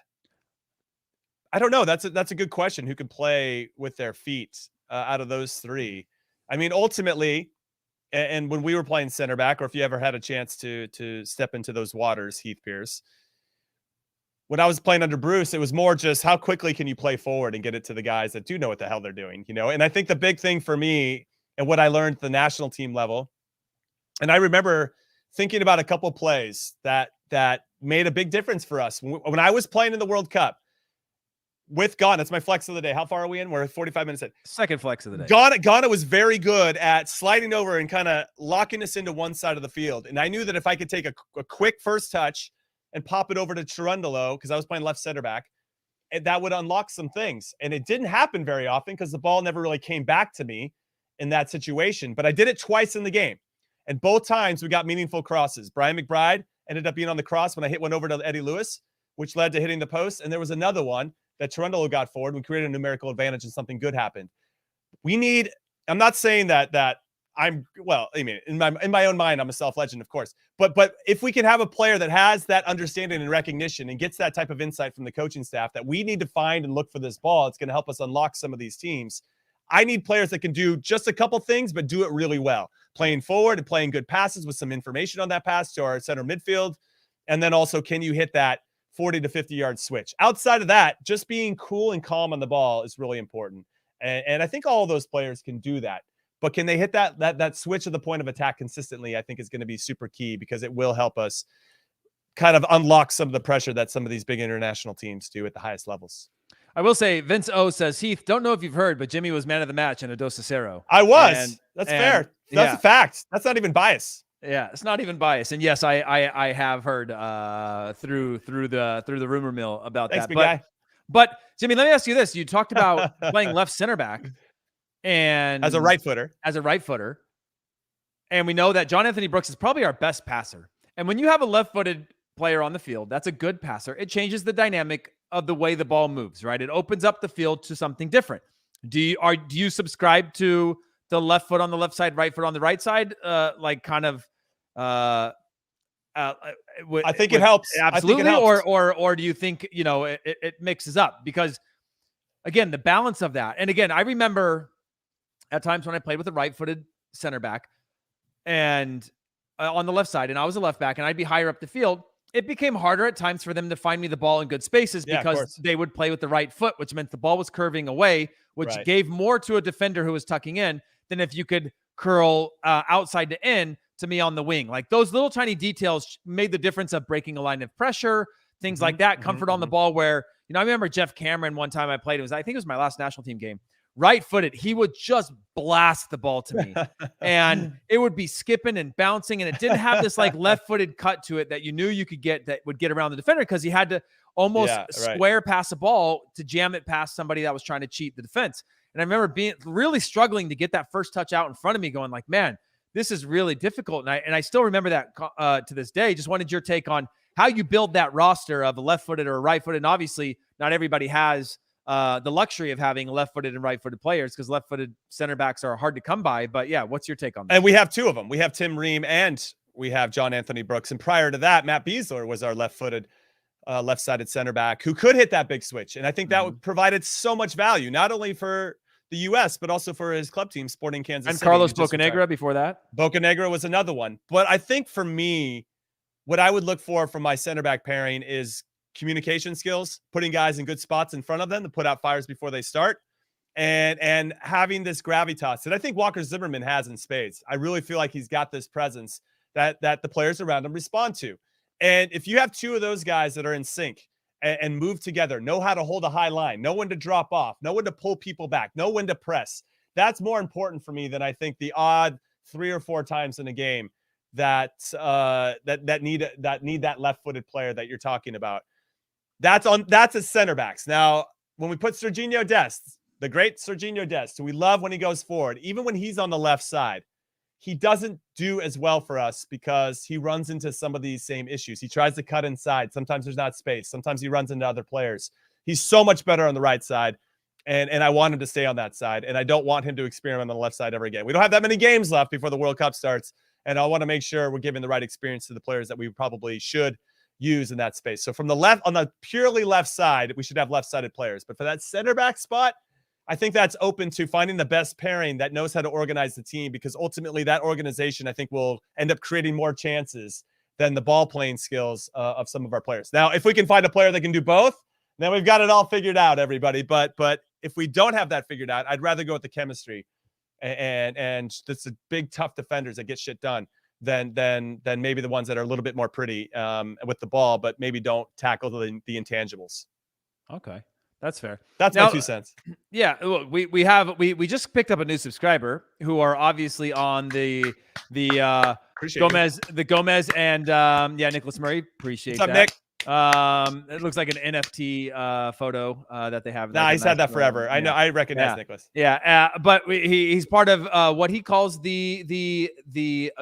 Speaker 2: don't know. That's a good question. Who can play with their feet out of those three? I mean, ultimately, and when we were playing center back, or if you ever had a chance to step into those waters, Heath Pearce, when I was playing under Bruce, it was more just how quickly can you play forward and get it to the guys that do know what the hell they're doing, And I think the big thing for me and what I learned at the national team level, and I remember thinking about a couple plays that made a big difference for us. When I was playing in the World Cup with Ghana, that's my flex of the day. How far are we in? We're 45 minutes in.
Speaker 1: Second flex of the day.
Speaker 2: Ghana was very good at sliding over and kind of locking us into one side of the field. And I knew that if I could take a quick first touch and pop it over to Chirundolo, because I was playing left center back, and that would unlock some things. And it didn't happen very often because the ball never really came back to me in that situation. But I did it twice in the game. And both times we got meaningful crosses. Brian McBride ended up being on the cross when I hit one over to Eddie Lewis, which led to hitting the post. And there was another one that Chirundolo got forward. We created a numerical advantage and something good happened. I'm not saying that in my own mind, I'm a self-legend, of course. But if we can have a player that has that understanding and recognition and gets that type of insight from the coaching staff that we need to find and look for this ball, it's going to help us unlock some of these teams. I need players that can do just a couple things, but do it really well. Playing forward and playing good passes with some information on that pass to our center midfield. And then also, can you hit that 40 to 50-yard switch? Outside of that, just being cool and calm on the ball is really important. And I think all of those players can do that. But can they hit that switch at the point of attack consistently, I think is going to be super key, because it will help us kind of unlock some of the pressure that some of these big international teams do at the highest levels.
Speaker 1: I will say, Vince O says, Heath, don't know if you've heard, but Jimmy was man of the match in a Dos Cero.
Speaker 2: I was. That's fair. That's a fact. That's not even bias.
Speaker 1: Yeah, it's not even bias. And yes, I have heard through the rumor mill about
Speaker 2: Thanks,
Speaker 1: that.
Speaker 2: Big guy.
Speaker 1: But Jimmy, let me ask you this. You talked about playing left center back and
Speaker 2: as a right footer.
Speaker 1: And we know that John Anthony Brooks is probably our best passer. And when you have a left-footed player on the field, that's a good passer. It changes the dynamic of the way the ball moves, right? It opens up the field to something different. Do you subscribe to the left foot on the left side, right foot on the right side? I
Speaker 2: think it helps.
Speaker 1: Absolutely.
Speaker 2: I think it helps.
Speaker 1: Or do you think, it mixes up? Because again, the balance of that. And again, I remember at times when I played with a right-footed center back and on the left side, and I was a left back and I'd be higher up the field. It became harder at times for them to find me the ball in good spaces because they would play with the right foot, which meant the ball was curving away, which gave more to a defender who was tucking in than if you could curl outside to in to me on the wing. Like those little tiny details made the difference of breaking a line of pressure, things like that, comfort on the ball where, I remember Jeff Cameron one time I played, I think it was my last national team game, right-footed. He would just blast the ball to me and it would be skipping and bouncing. And it didn't have this like left-footed cut to it that you knew you could get that would get around the defender, because he had to almost square pass a ball to jam it past somebody that was trying to cheat the defense. And I remember being really struggling to get that first touch out in front of me, going like, man, this is really difficult. And I still remember that to this day. Just wanted your take on how you build that roster of a left-footed or a right-footed. And obviously not everybody has the luxury of having left-footed and right-footed players, because left-footed center backs are hard to come by. But yeah, what's your take on that?
Speaker 2: And we have two of them. We have Tim Ream and we have John Anthony Brooks. And prior to that, Matt Beasler was our left-sided center back who could hit that big switch. And I think that would provided so much value, not only for the U.S., but also for his club team, Sporting Kansas
Speaker 1: and
Speaker 2: City.
Speaker 1: Carlos Bocanegra before that.
Speaker 2: Bocanegra was another one. But I think for me, what I would look for from my center back pairing is communication skills, putting guys in good spots in front of them to put out fires before they start, and having this gravitas that I think Walker Zimmerman has in spades. I really feel like he's got this presence that the players around him respond to. And if you have two of those guys that are in sync and move together, know how to hold a high line, know when to drop off, know when to pull people back, know when to press, that's more important for me than I think the odd 3 or 4 times in a game that need that left-footed player that you're talking about. That's his center backs. Now, when we put Serginho Dest, the great Serginho Dest, who we love when he goes forward, even when he's on the left side, he doesn't do as well for us because he runs into some of these same issues. He tries to cut inside. Sometimes there's not space. Sometimes he runs into other players. He's so much better on the right side, and I want him to stay on that side, and I don't want him to experiment on the left side ever again. We don't have that many games left before the World Cup starts, and I want to make sure we're giving the right experience to the players that we probably should use in that space. So from the left, on the purely left side, we should have left-sided players. But for that center back spot, I think that's open to finding the best pairing that knows how to organize the team, because ultimately that organization, I think, will end up creating more chances than the ball playing skills of some of our players. Now, if we can find a player that can do both, then we've got it all figured out, everybody. But if we don't have that figured out, I'd rather go with the chemistry and that's the big, tough defenders that get shit done than maybe the ones that are a little bit more pretty with the ball, but maybe don't tackle the intangibles.
Speaker 1: Okay. That's fair.
Speaker 2: That's my 2 cents.
Speaker 1: Yeah, we just picked up a new subscriber who are obviously on the Gomez and Nicholas Murray. Appreciate
Speaker 2: What's up,
Speaker 1: that.
Speaker 2: Nick?
Speaker 1: It looks like an NFT photo that they have.
Speaker 2: Nah, he's had that forever. I know. I recognize Nicholas.
Speaker 1: Yeah, but he's part of what he calls the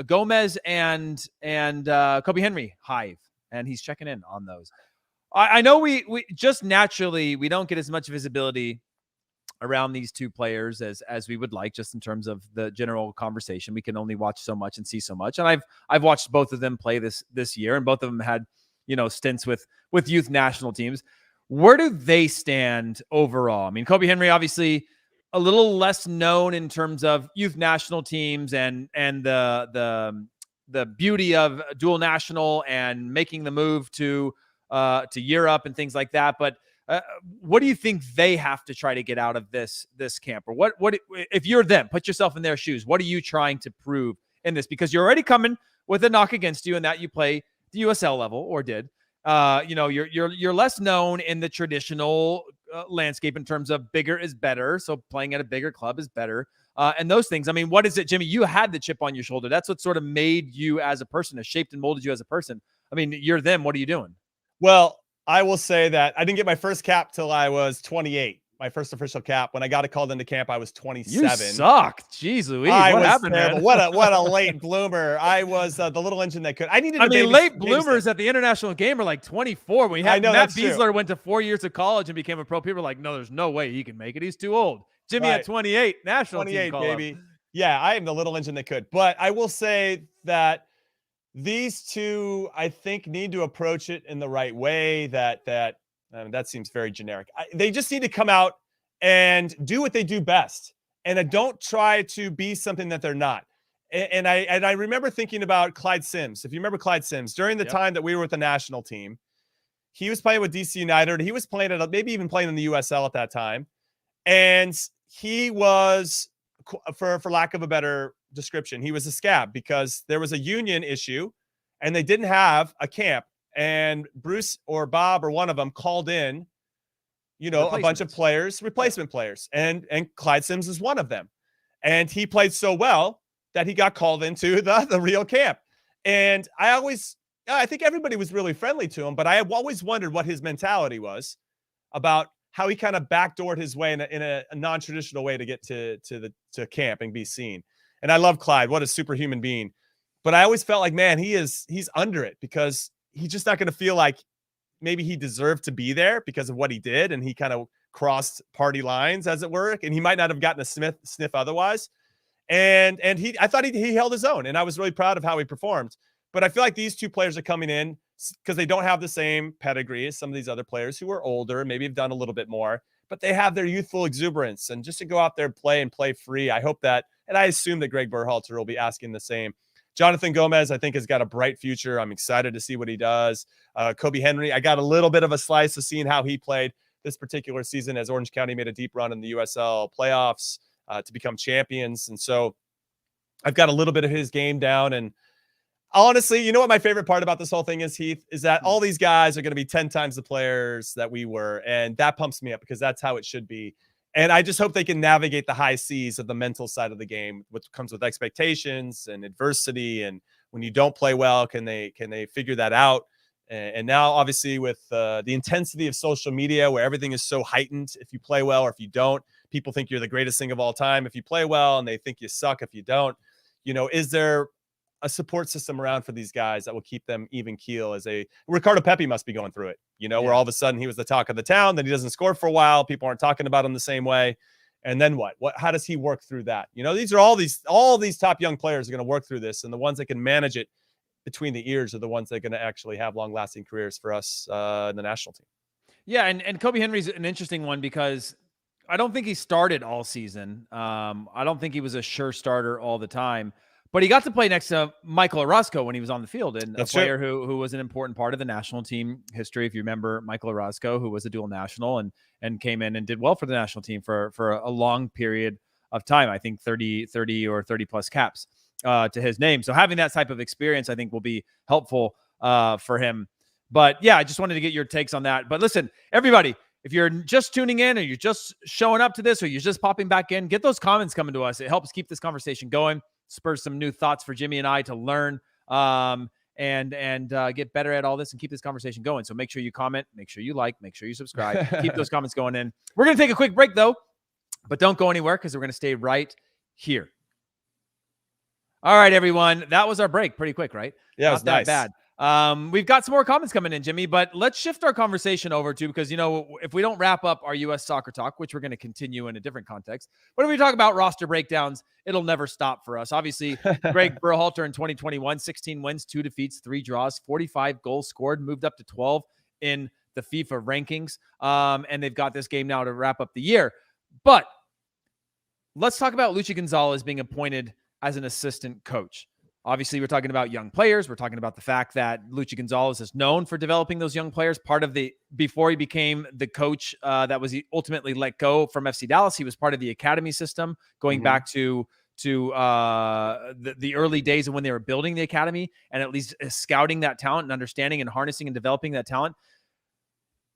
Speaker 1: Gomez and Kobe Henry hive, and he's checking in on those. I know we just naturally we don't get as much visibility around these two players as we would like, just in terms of the general conversation. We can only watch so much and see so much. And I've watched both of them play this year, and both of them had, stints with youth national teams. Where do they stand overall? I mean, Kobe Henry, obviously a little less known in terms of youth national teams and the beauty of dual national and making the move to Europe and things like that. But what do you think they have to try to get out of this camp? Or what if you're them, put yourself in their shoes, what are you trying to prove in this? Because you're already coming with a knock against you in that you play the USL level, or did. You're less known in the traditional landscape in terms of bigger is better. So playing at a bigger club is better. And those things. I mean, what is it, Jimmy? You had the chip on your shoulder. That's what sort of made you as a person, has shaped and molded you as a person. I mean, you're them. What are you doing?
Speaker 2: Well, I will say that I didn't get my first cap till I was 28. My first official cap. When I got called into camp, I was 27.
Speaker 1: You suck. Jeez Louise. What happened, man?
Speaker 2: What a late bloomer. I was the little engine that could.
Speaker 1: Late bloomers at the international game are like 24. When Matt Beasler went to 4 years of college and became a pro, people are like, no, there's no way he can make it. He's too old. Jimmy at 28, national 28, team call
Speaker 2: baby. Yeah, I am the little engine that could. But I will say that these two, I think, need to approach it in the right way. That seems very generic. They just need to come out and do what they do best, and don't try to be something that they're not. And I remember thinking about Clyde Sims. If you remember Clyde Sims, during the time that we were with the national team, he was playing with DC United. He was playing maybe even playing in the USL at that time, and he was, for lack of a better description, he was a scab because there was a union issue and they didn't have a camp, and Bruce or Bob or one of them called in, a bunch of players, replacement players, and Clyde Sims is one of them, and he played so well that he got called into the real camp. And I think everybody was really friendly to him, but I have always wondered what his mentality was about how he kind of backdoored his way in a non-traditional way to get to camp and be seen. And I love Clyde. What a superhuman being. But I always felt like, man, he's under it, because he's just not going to feel like maybe he deserved to be there because of what he did. And he kind of crossed party lines, as it were. And he might not have gotten a sniff otherwise. And I thought he held his own. And I was really proud of how he performed. But I feel like these two players are coming in because they don't have the same pedigree as some of these other players who are older, maybe have done a little bit more, but they have their youthful exuberance. And just to go out there and play free, I hope that, and I assume that Gregg Berhalter will be asking the same. Jonathan Gomez, I think, has got a bright future. I'm excited to see what he does. Kobe Henry, I got a little bit of a slice of seeing how he played this particular season as Orange County made a deep run in the USL playoffs to become champions. And so I've got a little bit of his game down. And honestly, you know what my favorite part about this whole thing is, Heath, is that all these guys are going to be 10 times the players that we were. And that pumps me up because that's how it should be. And I just hope they can navigate the high seas of the mental side of the game, which comes with expectations and adversity. And when you don't play well, can they figure that out? And now, obviously, with the intensity of social media, where everything is so heightened, if you play well or if you don't, people think you're the greatest thing of all time if you play well, and they think you suck if you don't. You know, is there a support system around for these guys that will keep them even keel? Ricardo Pepi must be going through it, where all of a sudden he was the talk of the town, then he doesn't score for a while. People aren't talking about him the same way. And then what? How does he work through that? These are all these top young players are going to work through this, and the ones that can manage it between the ears are the ones that are going to actually have long-lasting careers for us in the national team.
Speaker 1: Yeah, and Kobe Henry's an interesting one because I don't think he started all season. I don't think he was a sure starter all the time, but he got to play next to Michael Orozco when he was on the field, and
Speaker 2: That's
Speaker 1: a player who was an important part of the national team history. If you remember Michael Orozco, who was a dual national and came in and did well for the national team for a long period of time. I think 30 or 30 plus caps to his name. So having that type of experience, I think, will be helpful for him. But yeah, I just wanted to get your takes on that. But listen, everybody, if you're just tuning in or you're just showing up to this or you're just popping back in, get those comments coming to us. It helps keep this conversation going, spurs some new thoughts for Jimmy and I to learn and get better at all this and keep this conversation going. So make sure you comment, make sure you like, make sure you subscribe, keep those comments going in. We're going to take a quick break though, but don't go anywhere because we're going to stay right here. All right, everyone. That was our break. Pretty quick, right?
Speaker 2: Yeah, it was
Speaker 1: Not that
Speaker 2: nice.
Speaker 1: bad. We've got some more comments coming in, Jimmy, but let's shift our conversation over to, because, if we don't wrap up our U.S. soccer talk, which we're going to continue in a different context, but if we talk about roster breakdowns, it'll never stop for us. Obviously, Gregg Berhalter in 2021, 16 wins, 2 defeats, 3 draws, 45 goals scored, moved up to 12 in the FIFA rankings. And they've got this game now to wrap up the year. But let's talk about Luchi Gonzalez being appointed as an assistant coach. Obviously, we're talking about young players. We're talking about the fact that Luchi Gonzalez is known for developing those young players. Before he became the coach that was ultimately let go from FC Dallas, he was part of the academy system, going back to the early days of when they were building the academy and at least scouting that talent and understanding and harnessing and developing that talent.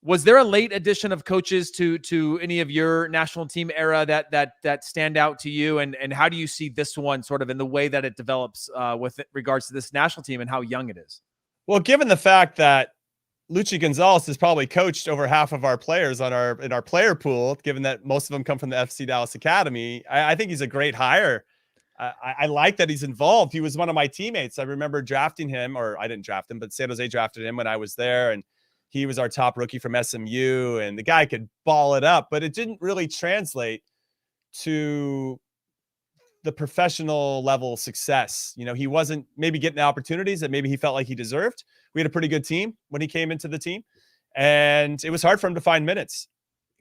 Speaker 1: Was there a late addition of coaches to any of your national team era that stand out to you? And how do you see this one sort of in the way that it develops with regards to this national team and how young it is?
Speaker 2: Well, given the fact that Luchi Gonzalez has probably coached over half of our players in our player pool, given that most of them come from the FC Dallas Academy, I think he's a great hire. I like that he's involved. He was one of my teammates. I remember drafting him, or I didn't draft him, but San Jose drafted him when I was there, and he was our top rookie from SMU, and the guy could ball it up, but it didn't really translate to the professional level success. He wasn't maybe getting the opportunities that maybe he felt like he deserved. We had a pretty good team when he came into the team, and it was hard for him to find minutes.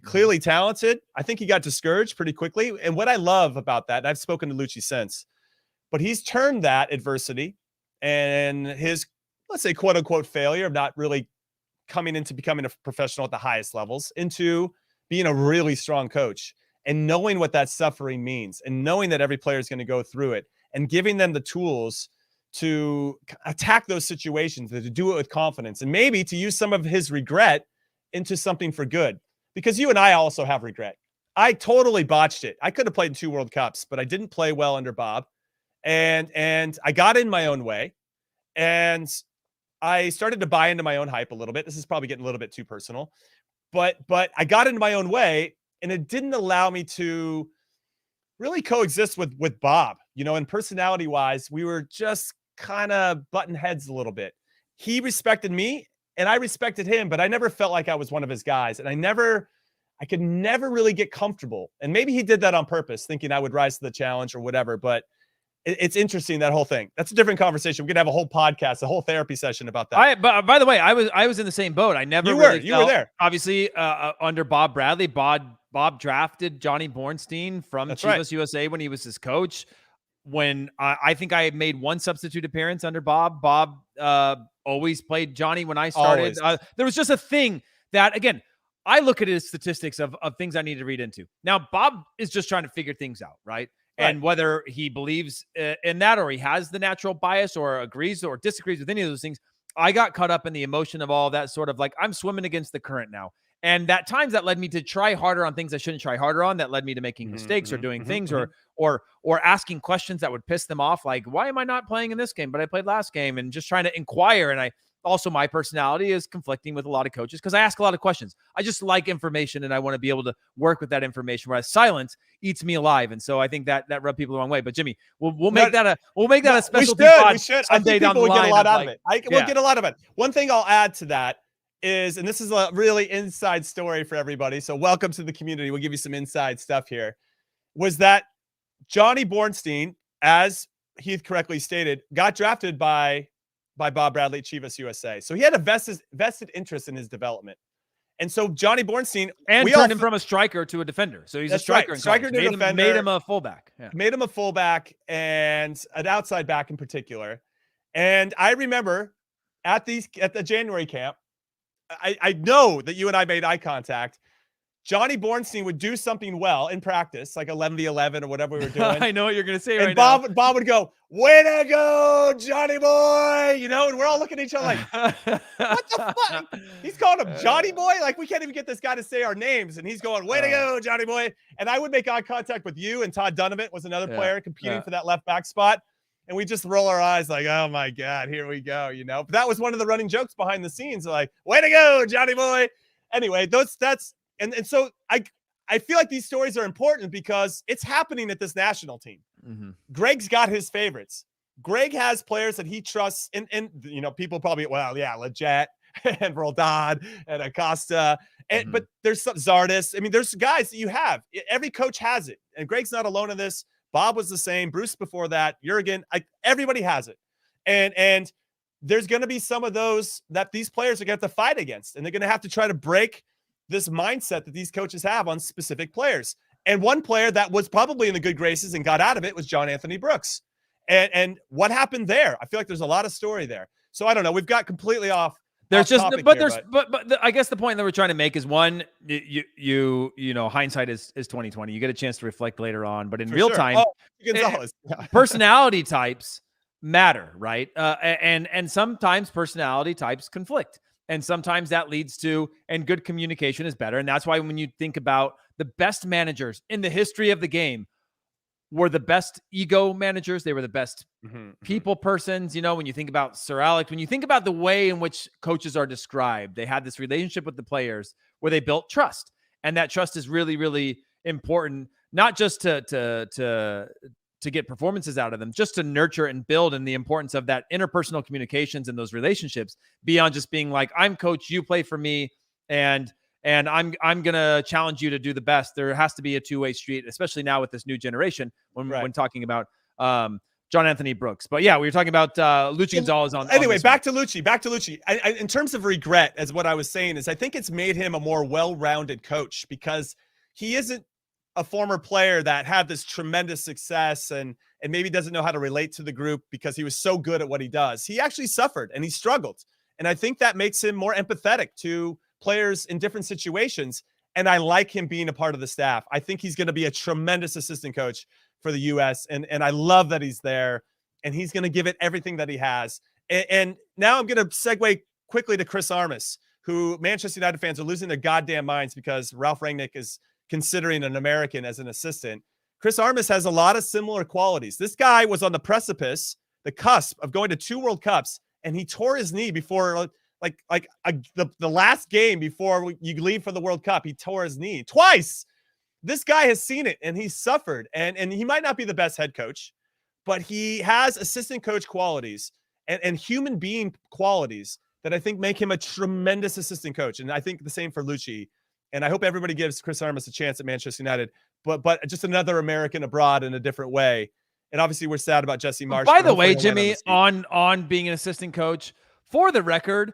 Speaker 2: Clearly talented. I think he got discouraged pretty quickly. And what I love about that, and I've spoken to Luchi since, but he's turned that adversity and his, let's say, quote unquote, failure of not really coming into becoming a professional at the highest levels into being a really strong coach and knowing what that suffering means and knowing that every player is going to go through it and giving them the tools to attack those situations, to do it with confidence, and maybe to use some of his regret into something for good. Because you and I also have regret. I totally botched it. I could have played in 2 World Cups, but I didn't play well under Bob. And I got in my own way. And I started to buy into my own hype a little bit. This is probably getting a little bit too personal, but I got into my own way, and it didn't allow me to really coexist with Bob. And personality wise, we were just kind of button heads a little bit. He respected me and I respected him, but I never felt like I was one of his guys. And I could never really get comfortable. And maybe he did that on purpose, thinking I would rise to the challenge or whatever. But it's interesting, that whole thing. That's a different conversation. We could have a whole podcast, a whole therapy session about that.
Speaker 1: But by the way, I was in the same boat. I never
Speaker 2: you
Speaker 1: were
Speaker 2: there.
Speaker 1: Obviously, under Bob Bradley, Bob drafted Johnny Bornstein from Chivas USA when he was his coach. When I think I made one substitute appearance under Bob. Bob always played Johnny when I started. There was just a thing that, again, I look at his statistics of things I need to read into. Now, Bob is just trying to figure things out, right? And whether he believes in that, or he has the natural bias, or agrees or disagrees with any of those things, I got caught up in the emotion of all that, sort of like, I'm swimming against the current now. And at times that led me to try harder on things I shouldn't try harder on. That led me to making mistakes or doing things or asking questions that would piss them off. Like, why am I not playing in this game, but I played last game? And just trying to inquire. And also, my personality is conflicting with a lot of coaches because I ask a lot of questions. I just like information, and I want to be able to work with that information, whereas silence eats me alive. And so I think that rubbed people the wrong way. But Jimmy, we'll make that a specialty pod.
Speaker 2: We should. I think people will get a lot out of it. We'll get a lot of it. One thing I'll add to that is, and this is a really inside story for everybody, so welcome to the community. We'll give you some inside stuff here, was that Johnny Bornstein, as Heath correctly stated, got drafted by Bob Bradley at Chivas USA. So he had a vested interest in his development. And so Johnny Bornstein
Speaker 1: turned him from a striker to a defender. So he's a striker.
Speaker 2: Striker to defender.
Speaker 1: Made him a fullback. Yeah.
Speaker 2: Made him a fullback and an outside back in particular. And I remember at the January camp, I know that you and I made eye contact. Johnny Bornstein would do something well in practice, like 11v11 or whatever we were doing.
Speaker 1: I know what you're going to say
Speaker 2: and now. Bob would go, "Way to go, Johnny boy!" And we're all looking at each other like, "What the fuck?" He's calling him Johnny boy. Like, we can't even get this guy to say our names, and he's going, "Way to go, Johnny boy!" And I would make eye contact with you, and Todd Donovan was another player competing for that left back spot, and we just roll our eyes like, "Oh my God, here we go!" But that was one of the running jokes behind the scenes, like, "Way to go, Johnny boy!" Anyway, that's. And so I feel like these stories are important because it's happening at this national team. Gregg's got his favorites. Gregg has players that he trusts, and people probably, Leggett and Roldan and Acosta, but there's some Zardes. I mean, there's guys that you have. Every coach has it, and Gregg's not alone in this. Bob was the same. Bruce before that. Jurgen. Everybody has it, and there's going to be some of those that these players are going to have to fight against, and they're going to have to try to break this mindset that these coaches have on specific players. And one player that was probably in the good graces and got out of it was John Anthony Brooks. And what happened there? I feel like there's a lot of story there. So I don't know. We've got completely off. But I guess the point that we're trying to make is, one, hindsight is 2020. You get a chance to reflect later on, but in real time, personality types matter, right? And sometimes personality types conflict. And sometimes that leads to, and good communication is better. And that's why when you think about the best managers in the history of the game were the best ego managers. They were the best people persons. When you think about Sir Alex, when you think about the way in which coaches are described, they had this relationship with the players where they built trust. And that trust is really, really important, not just to get performances out of them, just to nurture and build, and the importance of that interpersonal communications and those relationships beyond just being like, I'm coach, you play for me, and I'm going to challenge you to do the best. There has to be a two-way street, especially now with this new generation when talking about John Anthony Brooks. But yeah, we were talking about Luchi Gonzalez on. Anyway, back to Luchi. In terms of regret, as what I was saying is, I think it's made him a more well-rounded coach because he isn't a former player that had this tremendous success and maybe doesn't know how to relate to the group because he was so good at what he does. He actually suffered and he struggled. And I think that makes him more empathetic to players in different situations. And I like him being a part of the staff. I think he's going to be a tremendous assistant coach for the U.S. And I love that he's there, and he's going to give it everything that he has. And now I'm going to segue quickly to Chris Armas, who Manchester United fans are losing their goddamn minds because Ralph Rangnick is considering an American as an assistant. Chris Armas has a lot of similar qualities. This guy was on the precipice, the cusp of going to 2 World Cups, and he tore his knee before the last game before you leave for the World Cup. He tore his knee twice. This guy has seen it, and he's suffered. And he might not be the best head coach, but he has assistant coach qualities and human being qualities that I think make him a tremendous assistant coach. And I think the same for Luchi. And I hope everybody gives Chris Armas a chance at Manchester United, but just another American abroad in a different way. And obviously we're sad about Jesse Marsh.
Speaker 1: By the way, Jimmy, on being an assistant coach, for the record,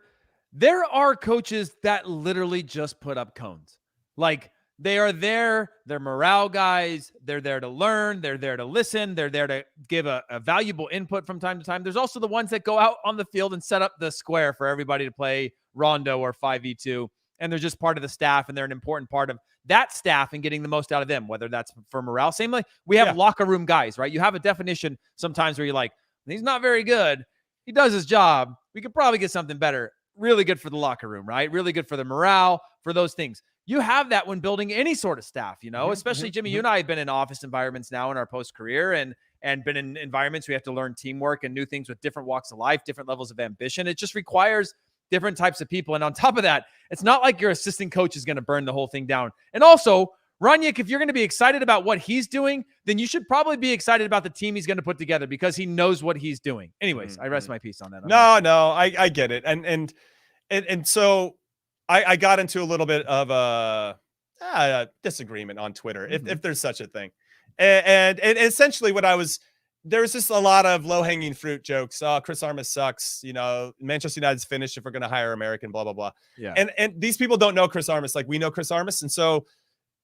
Speaker 1: there are coaches that literally just put up cones. Like, they are there, they're morale guys, they're there to learn, they're there to listen, they're there to give a valuable input from time to time. There's also the ones that go out on the field and set up the square for everybody to play rondo or 5v2, and they're just part of the staff, and they're an important part of that staff and getting the most out of them, whether that's for morale. Same like we have locker room guys, right? You have a definition sometimes where you're like, he's not very good, he does his job, we could probably get something better. Really good for the locker room, right? Really good for the morale, for those things. You have that when building any sort of staff, especially Jimmy, you and I have been in office environments now in our post-career and been in environments we have to learn teamwork and new things with different walks of life, different levels of ambition. It just requires different types of people. And on top of that, it's not like your assistant coach is going to burn the whole thing down. And also, Ranić, if you're going to be excited about what he's doing, then you should probably be excited about the team he's going to put together because he knows what he's doing. Anyways, I rest my piece on that.
Speaker 2: No, I get it. And so I got into a little bit of a disagreement on Twitter, if there's such a thing. And essentially there was just a lot of low-hanging fruit jokes. Oh, Chris Armas sucks. Manchester United's finished if we're going to hire American, blah, blah, blah.
Speaker 1: Yeah.
Speaker 2: And these people don't know Chris Armas like we know Chris Armas. And so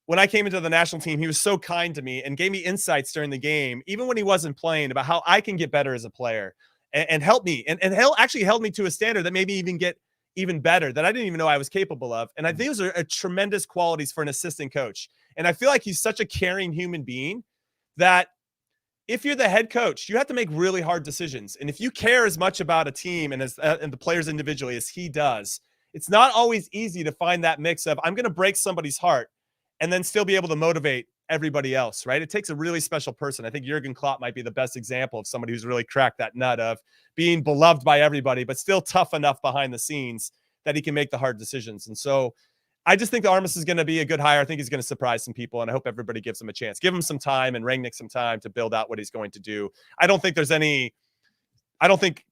Speaker 2: when I came into the national team, he was so kind to me and gave me insights during the game, even when he wasn't playing, about how I can get better as a player and help me. And he'll actually held me to a standard that maybe even get even better that I didn't even know I was capable of. And I think those are tremendous qualities for an assistant coach. And I feel like he's such a caring human being that if you're the head coach, you have to make really hard decisions. And if you care as much about a team and the players individually as he does, it's not always easy to find that mix of I'm going to break somebody's heart and then still be able to motivate everybody else, right? It takes a really special person. I think Jurgen Klopp might be the best example of somebody who's really cracked that nut of being beloved by everybody, but still tough enough behind the scenes that he can make the hard decisions. And so I just think the Armas is going to be a good hire. I think he's going to surprise some people, and I hope everybody gives him a chance. Give him some time and Rangnick some time to build out what he's going to do. I don't think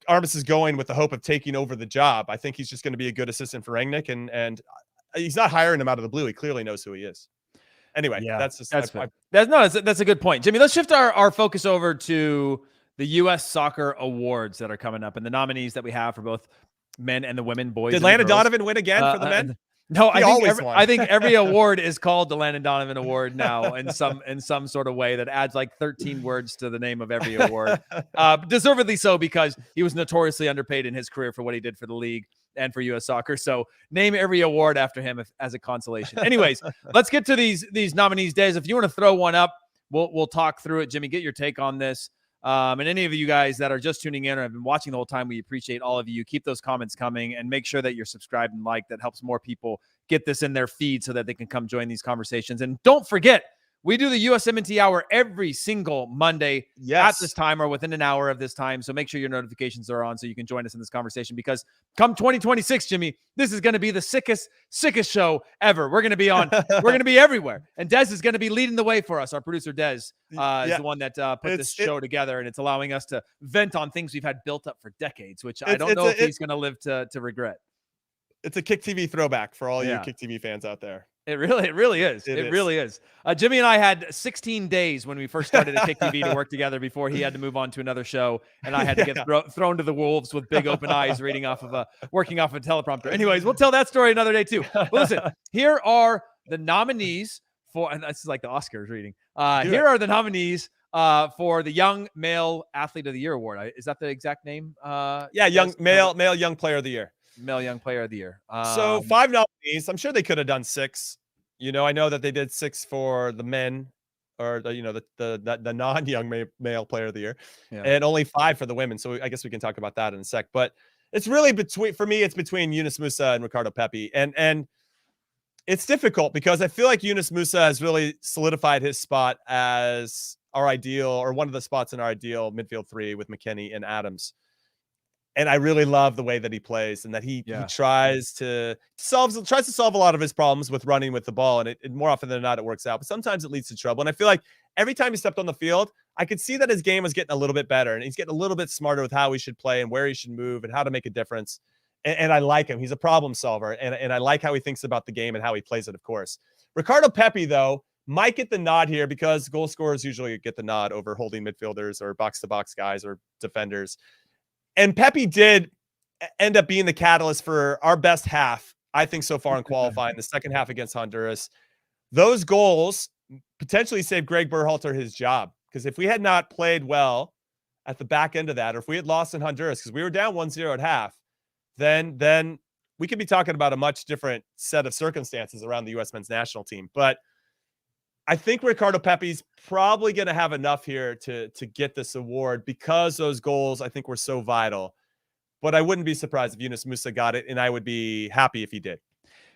Speaker 2: Armas is going with the hope of taking over the job. I think he's just going to be a good assistant for Rangnick, and he's not hiring him out of the blue. He clearly knows who he is. Anyway, that's a good point. Jimmy, let's shift our focus over to the U.S. Soccer Awards that are coming up and the nominees that we have for both men and the women, boys. Did Landon Donovan win again for the men? No, I think every award is called the Landon Donovan Award now in some sort of way that adds like 13 words to the name of every award. Deservedly so, because he was notoriously underpaid in his career for what he did for the league and for U.S. soccer. So name every award after him as a consolation. Anyways, let's get to these nominees. Des, if you want to throw one up, we'll talk through it. Jimmy, get your take on this. And any of you guys that are just tuning in or have been watching the whole time, we appreciate all of you. Keep those comments coming and make sure that you're subscribed and like. That helps more people get this in their feed so that they can come join these conversations. And don't forget, we do the USMNT Hour every single Monday at this time or within an hour of this time. So make sure your notifications are on so you can join us in this conversation, because come 2026, Jimmy, this is going to be the sickest show ever. We're going to be we're going to be everywhere. And Des is going to be leading the way for us. Our producer, Des, is the one that put this show together, and it's allowing us to vent on things we've had built up for decades, which I don't know if he's going to live to regret. It's a Kick TV throwback for all you Kick TV fans out there. It really is. It really is. Jimmy and I had 16 days when we first started at Kick TV to work together before he had to move on to another show, and I had to get thrown to the wolves with big open eyes, working off of a teleprompter. Anyways, we'll tell that story another day too. But listen, here are the nominees for, and this is like the Oscars reading. Here are the nominees for the Young Male Athlete of the Year award. Is that the exact name? Young Young Player of the Year. Male Young Player of the Year. So 5 nominees. I'm sure they could have done 6. I know that they did 6 for the men, or the non-young male player of the year, and only 5 for the women. So I guess we can talk about that in a sec. But it's really it's between Yunus Musah and Ricardo Pepi, and it's difficult because I feel like Yunus Musah has really solidified his spot as our ideal, or one of the spots in our ideal midfield 3 with McKennie and Adams. And I really love the way that he plays, and that he tries to solve a lot of his problems with running with the ball. And it more often than not, it works out. But sometimes it leads to trouble. And I feel like every time he stepped on the field, I could see that his game was getting a little bit better, and he's getting a little bit smarter with how he should play and where he should move and how to make a difference. And I like him. He's a problem solver. And I like how he thinks about the game and how he plays it, of course. Ricardo Pepi, though, might get the nod here because goal scorers usually get the nod over holding midfielders or box-to-box guys or defenders. And Pepi did end up being the catalyst for our best half, I think, so far in qualifying, the second half against Honduras. Those goals potentially saved Gregg Berhalter his job, because if we had not played well at the back end of that, or if we had lost in Honduras, because we were down 1-0 at half, then we could be talking about a much different set of circumstances around the U.S. men's national team. But I think Ricardo Pepi's probably going to have enough here to get this award, because those goals, I think, were so vital. But I wouldn't be surprised if Yunus Musah got it, and I would be happy if he did.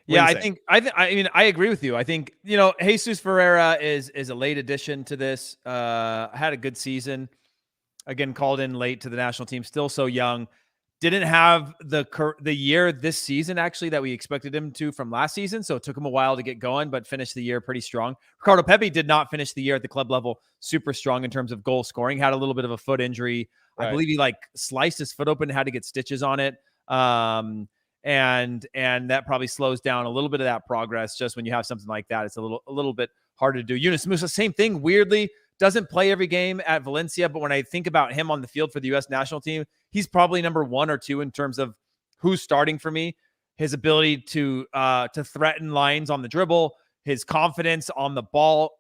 Speaker 1: Yeah, I mean, I agree with you. I think, Jesus Ferreira is a late addition to this. Had a good season. Again, called in late to the national team, still so young. Didn't have the year this season, actually, that we expected him to from last season. So it took him a while to get going, but finished the year pretty strong. Ricardo Pepi did not finish the year at the club level super strong in terms of goal scoring. Had a little bit of a foot injury. Right. I believe he sliced his foot open, had to get stitches on it. And that probably slows down a little bit of that progress. Just when you have something like that, it's a little bit harder to do. Yunus Musah, same thing. Weirdly, doesn't play every game at Valencia, but when I think about him on the field for the U.S. national team, he's probably number 1 or 2 in terms of who's starting for me. His ability to threaten lines on the dribble, his confidence on the ball.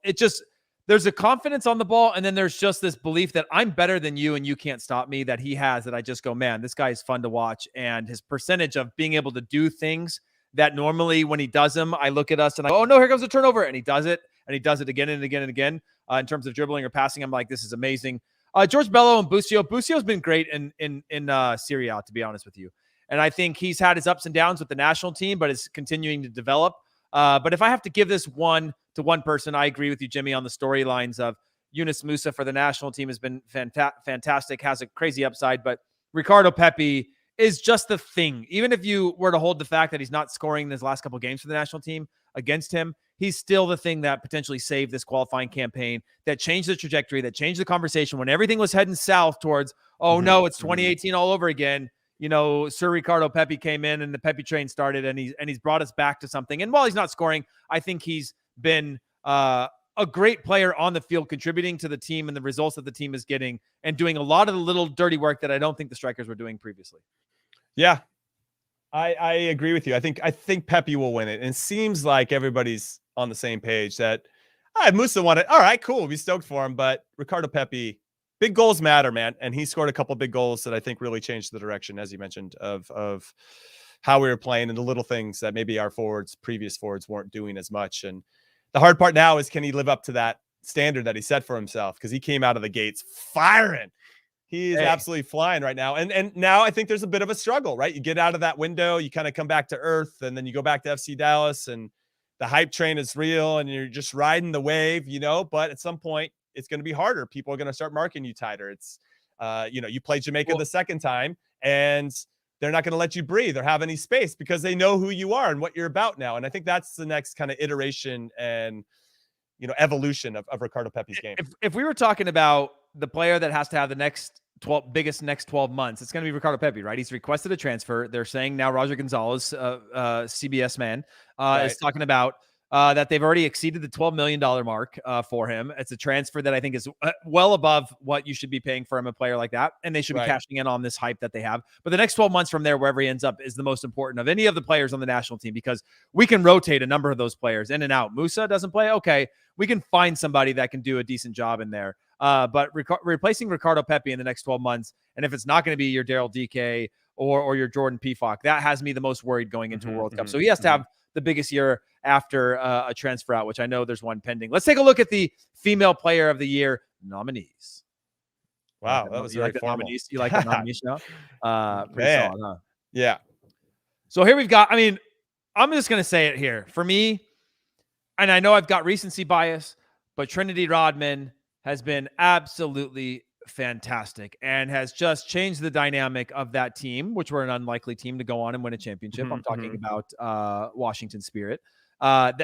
Speaker 1: There's a confidence on the ball, and then there's just this belief that I'm better than you and you can't stop me that he has, that I just go, man, this guy is fun to watch. And his percentage of being able to do things that normally when he does them, I look at us and I go, oh no, here comes a turnover. And he does it. And he does it again and again and again. In terms of dribbling or passing, I'm like, this is amazing. George Bello and Busio. Busio's been great in Serie A, to be honest with you. And I think he's had his ups and downs with the national team, but is continuing to develop. But if I have to give this one to one person, I agree with you, Jimmy, on the storylines of Yunus Musah for the national team has been fantastic, has a crazy upside. But Ricardo Pepi is just the thing. Even if you were to hold the fact that he's not scoring in his last couple games for the national team against him, he's still the thing that potentially saved this qualifying campaign, that changed the trajectory, that changed the conversation when everything was heading south towards, no, it's 2018 all over again. Sir Ricardo Pepi came in and the Pepi train started, and he's brought us back to something. And while he's not scoring, I think he's been a great player on the field, contributing to the team and the results that the team is getting, and doing a lot of the little dirty work that I don't think the strikers were doing previously.
Speaker 2: Yeah, I agree with you. I think Pepi will win it. And it seems like everybody's on the same page that Musah won it. All right, cool. We'll be stoked for him. But Ricardo Pepi, big goals matter, man. And he scored a couple big goals that I think really changed the direction, as you mentioned, of how we were playing and the little things that maybe our previous forwards weren't doing as much. And the hard part now is, can he live up to that standard that he set for himself? Because he came out of the gates firing. He is absolutely flying right now. And now I think there's a bit of a struggle, right? You get out of that window, you kind of come back to earth, and then you go back to FC Dallas, and the hype train is real, and you're just riding the wave, but at some point it's going to be harder. People are going to start marking you tighter. It's, you play Jamaica the second time, and they're not going to let you breathe or have any space because they know who you are and what you're about now. And I think that's the next kind of iteration and, evolution of Ricardo Pepi's game.
Speaker 1: If we were talking about the player that has to have the next 12 months, it's going to be Ricardo Pepi, right? He's requested a transfer. They're saying now Roger Gonzalez, CBS man, is talking about that they've already exceeded the $12 million mark for him. It's a transfer that I think is well above what you should be paying for him, a player like that. And they should be cashing in on this hype that they have. But the next 12 months from there, wherever he ends up, is the most important of any of the players on the national team, because we can rotate a number of those players in and out. Musah doesn't play. Okay, we can find somebody that can do a decent job in there. But replacing Ricardo Pepi in the next 12 months, and if it's not going to be your Daryl DK or your Jordan Pefok, that has me the most worried going into a World Cup. So he has to have the biggest year after a transfer out, which I know there's one pending. Let's take a look at the Female Player of the Year nominees.
Speaker 2: Wow, that was
Speaker 1: you
Speaker 2: very
Speaker 1: like
Speaker 2: formal.
Speaker 1: Nominees? You like the nominees now? Pretty solid, huh?
Speaker 2: Yeah.
Speaker 1: So here we've got, I'm just going to say it here. For me, and I know I've got recency bias, but Trinity Rodman has been absolutely fantastic and has just changed the dynamic of that team, which were an unlikely team to go on and win a championship. I'm talking about Washington Spirit.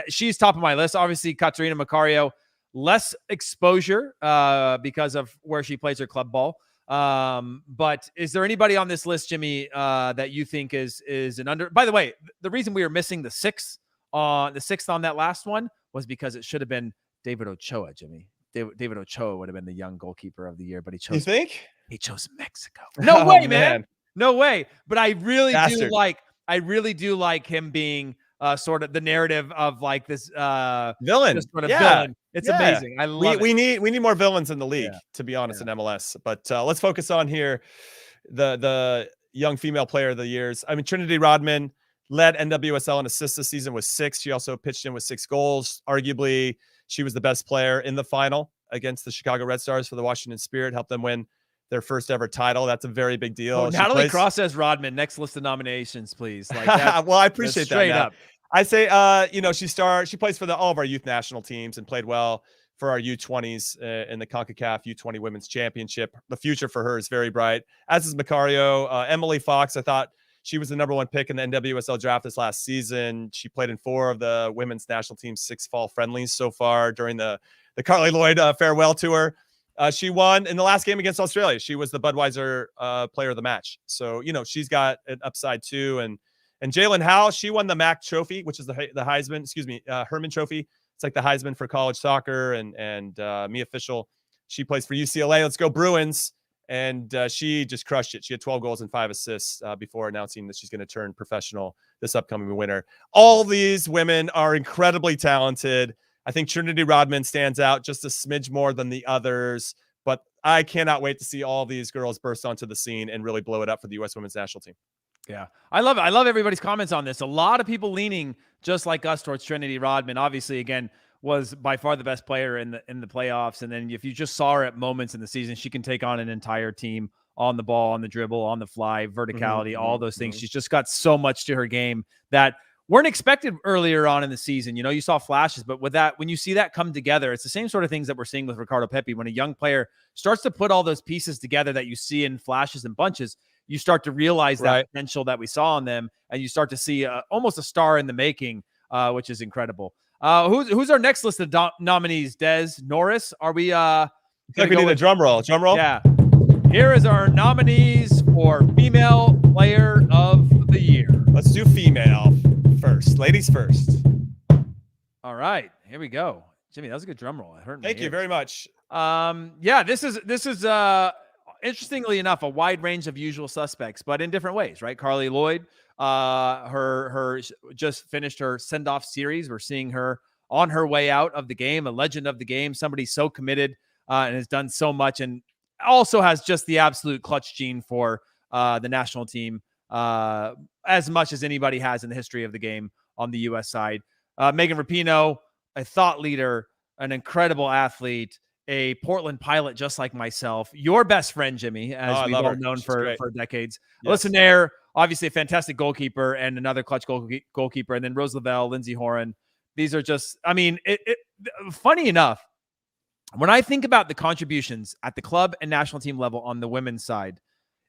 Speaker 1: She's top of my list. Obviously, Katerina Macario, less exposure because of where she plays her club ball. But is there anybody on this list, Jimmy, that you think is an under? By the way, the reason we were missing the sixth on that last one was because it should have been David Ochoa, Jimmy. David Ochoa would have been the young goalkeeper of the year, but he chose.
Speaker 2: You think?
Speaker 1: He chose Mexico. No
Speaker 2: Oh,
Speaker 1: way, man. No way. But I really
Speaker 2: Bastard.
Speaker 1: do like him being sort of the narrative of like this
Speaker 2: villain.
Speaker 1: This sort of villain. It's amazing. I love it.
Speaker 2: We need more villains in the league, to be honest, in MLS. But let's focus on here the young female player of the years. I mean, Trinity Rodman led NWSL in assists this season with 6. She also pitched in with 6 goals. Arguably, she was the best player in the final against the Chicago Red Stars for the Washington Spirit, helped them win their first ever title. That's a very big deal.
Speaker 1: Oh, Natalie Cross says Rodman. Next list of nominations, please. Like that,
Speaker 2: well, I appreciate that.
Speaker 1: Straight up.
Speaker 2: I say, she plays for all of our youth national teams and played well for our U20s in the CONCACAF U20 Women's Championship. The future for her is very bright, as is Macario. Emily Fox, I thought she was the #1 pick in the NWSL draft this last season. She played in 4 of the women's national team's 6 fall friendlies so far during the Carly Lloyd farewell tour. She won in the last game against Australia. She was the Budweiser player of the match. So, she's got an upside too. And Jalen Howe, she won the MAC trophy, which is the Heisman, Herman trophy. It's like the Heisman for college soccer. And Mia Fishel, she plays for UCLA. Let's go Bruins. And she just crushed it. She had 12 goals and 5 assists before announcing that she's going to turn professional this upcoming winter. All these women are incredibly talented. I think Trinity Rodman stands out just a smidge more than the others, but I cannot wait to see all these girls burst onto the scene and really blow it up for the U.S. women's national team.
Speaker 1: Yeah, I love it. I love everybody's comments on this. A lot of people leaning just like us towards Trinity Rodman. Obviously, again, was by far the best player in the playoffs. And then if you just saw her at moments in the season, she can take on an entire team on the ball, on the dribble, on the fly, verticality, all those things. She's just got so much to her game that weren't expected earlier on in the season. You saw flashes, but with that, when you see that come together, it's the same sort of things that we're seeing with Ricardo Pepi. When a young player starts to put all those pieces together that you see in flashes and bunches, you start to realize that potential that we saw in them, and you start to see almost a star in the making, which is incredible. Who's our next list of nominees? Des Norris? Are we? I
Speaker 2: think we need a drum roll. Drum roll.
Speaker 1: Yeah. Here is our nominees for Female Player of the Year.
Speaker 2: Let's do female first. Ladies first.
Speaker 1: All right, here we go. Jimmy, that was a good drum roll. It hurt me.
Speaker 2: Thank you very much.
Speaker 1: Yeah, this is interestingly enough a wide range of usual suspects, but in different ways, right? Carly Lloyd, her just finished her send-off series. We're seeing her on her way out of the game, a legend of the game, somebody so committed and has done so much, and also has just the absolute clutch gene for the national team, as much as anybody has in the history of the game on the U.S. side. Megan Rapinoe, a thought leader, an incredible athlete, a Portland pilot just like myself, your best friend, Jimmy, as we've all known for decades.
Speaker 2: Yes.
Speaker 1: Listen there, obviously a fantastic goalkeeper and another clutch goalkeeper. And then Rose Lavelle, Lindsey Horan. These are just, I mean, funny enough, when I think about the contributions at the club and national team level on the women's side,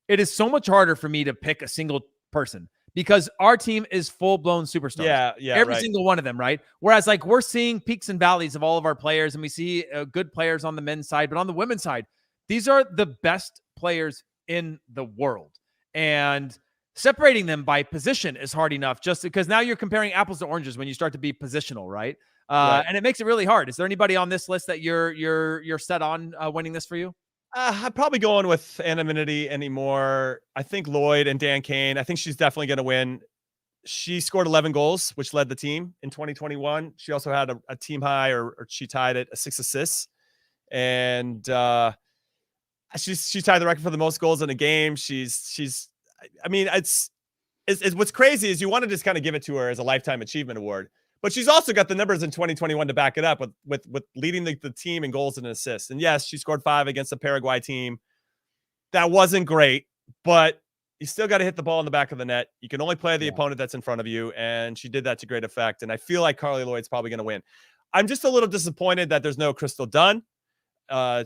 Speaker 1: it is so much harder for me to pick a single person because our team is full-blown superstars.
Speaker 2: Yeah,
Speaker 1: every single one of them, right? Whereas, like, we're seeing peaks and valleys of all of our players, and we see good players on the men's side, but on the women's side, these are the best players in the world. And separating them by position is hard enough, just because now you're comparing apples to oranges when you start to be positional, right? And it makes it really hard. Is there anybody on this list that you're set on winning this for you?
Speaker 2: I'm probably going with anonymity anymore. I think Lloyd and Dan Kane, I think she's definitely going to win. She scored 11 goals, which led the team in 2021. She also had a team high, or she tied it, 6 assists. And she tied the record for the most goals in a game. I mean, it's what's crazy is you want to just kind of give it to her as a lifetime achievement award. But she's also got the numbers in 2021 to back it up with leading the team in goals and assists. And yes, she scored 5 against the Paraguay team. That wasn't great, but you still got to hit the ball in the back of the net. You can only play the opponent that's in front of you, and she did that to great effect. And I feel like Carly Lloyd's probably going to win. I'm just a little disappointed that there's no Crystal Dunn.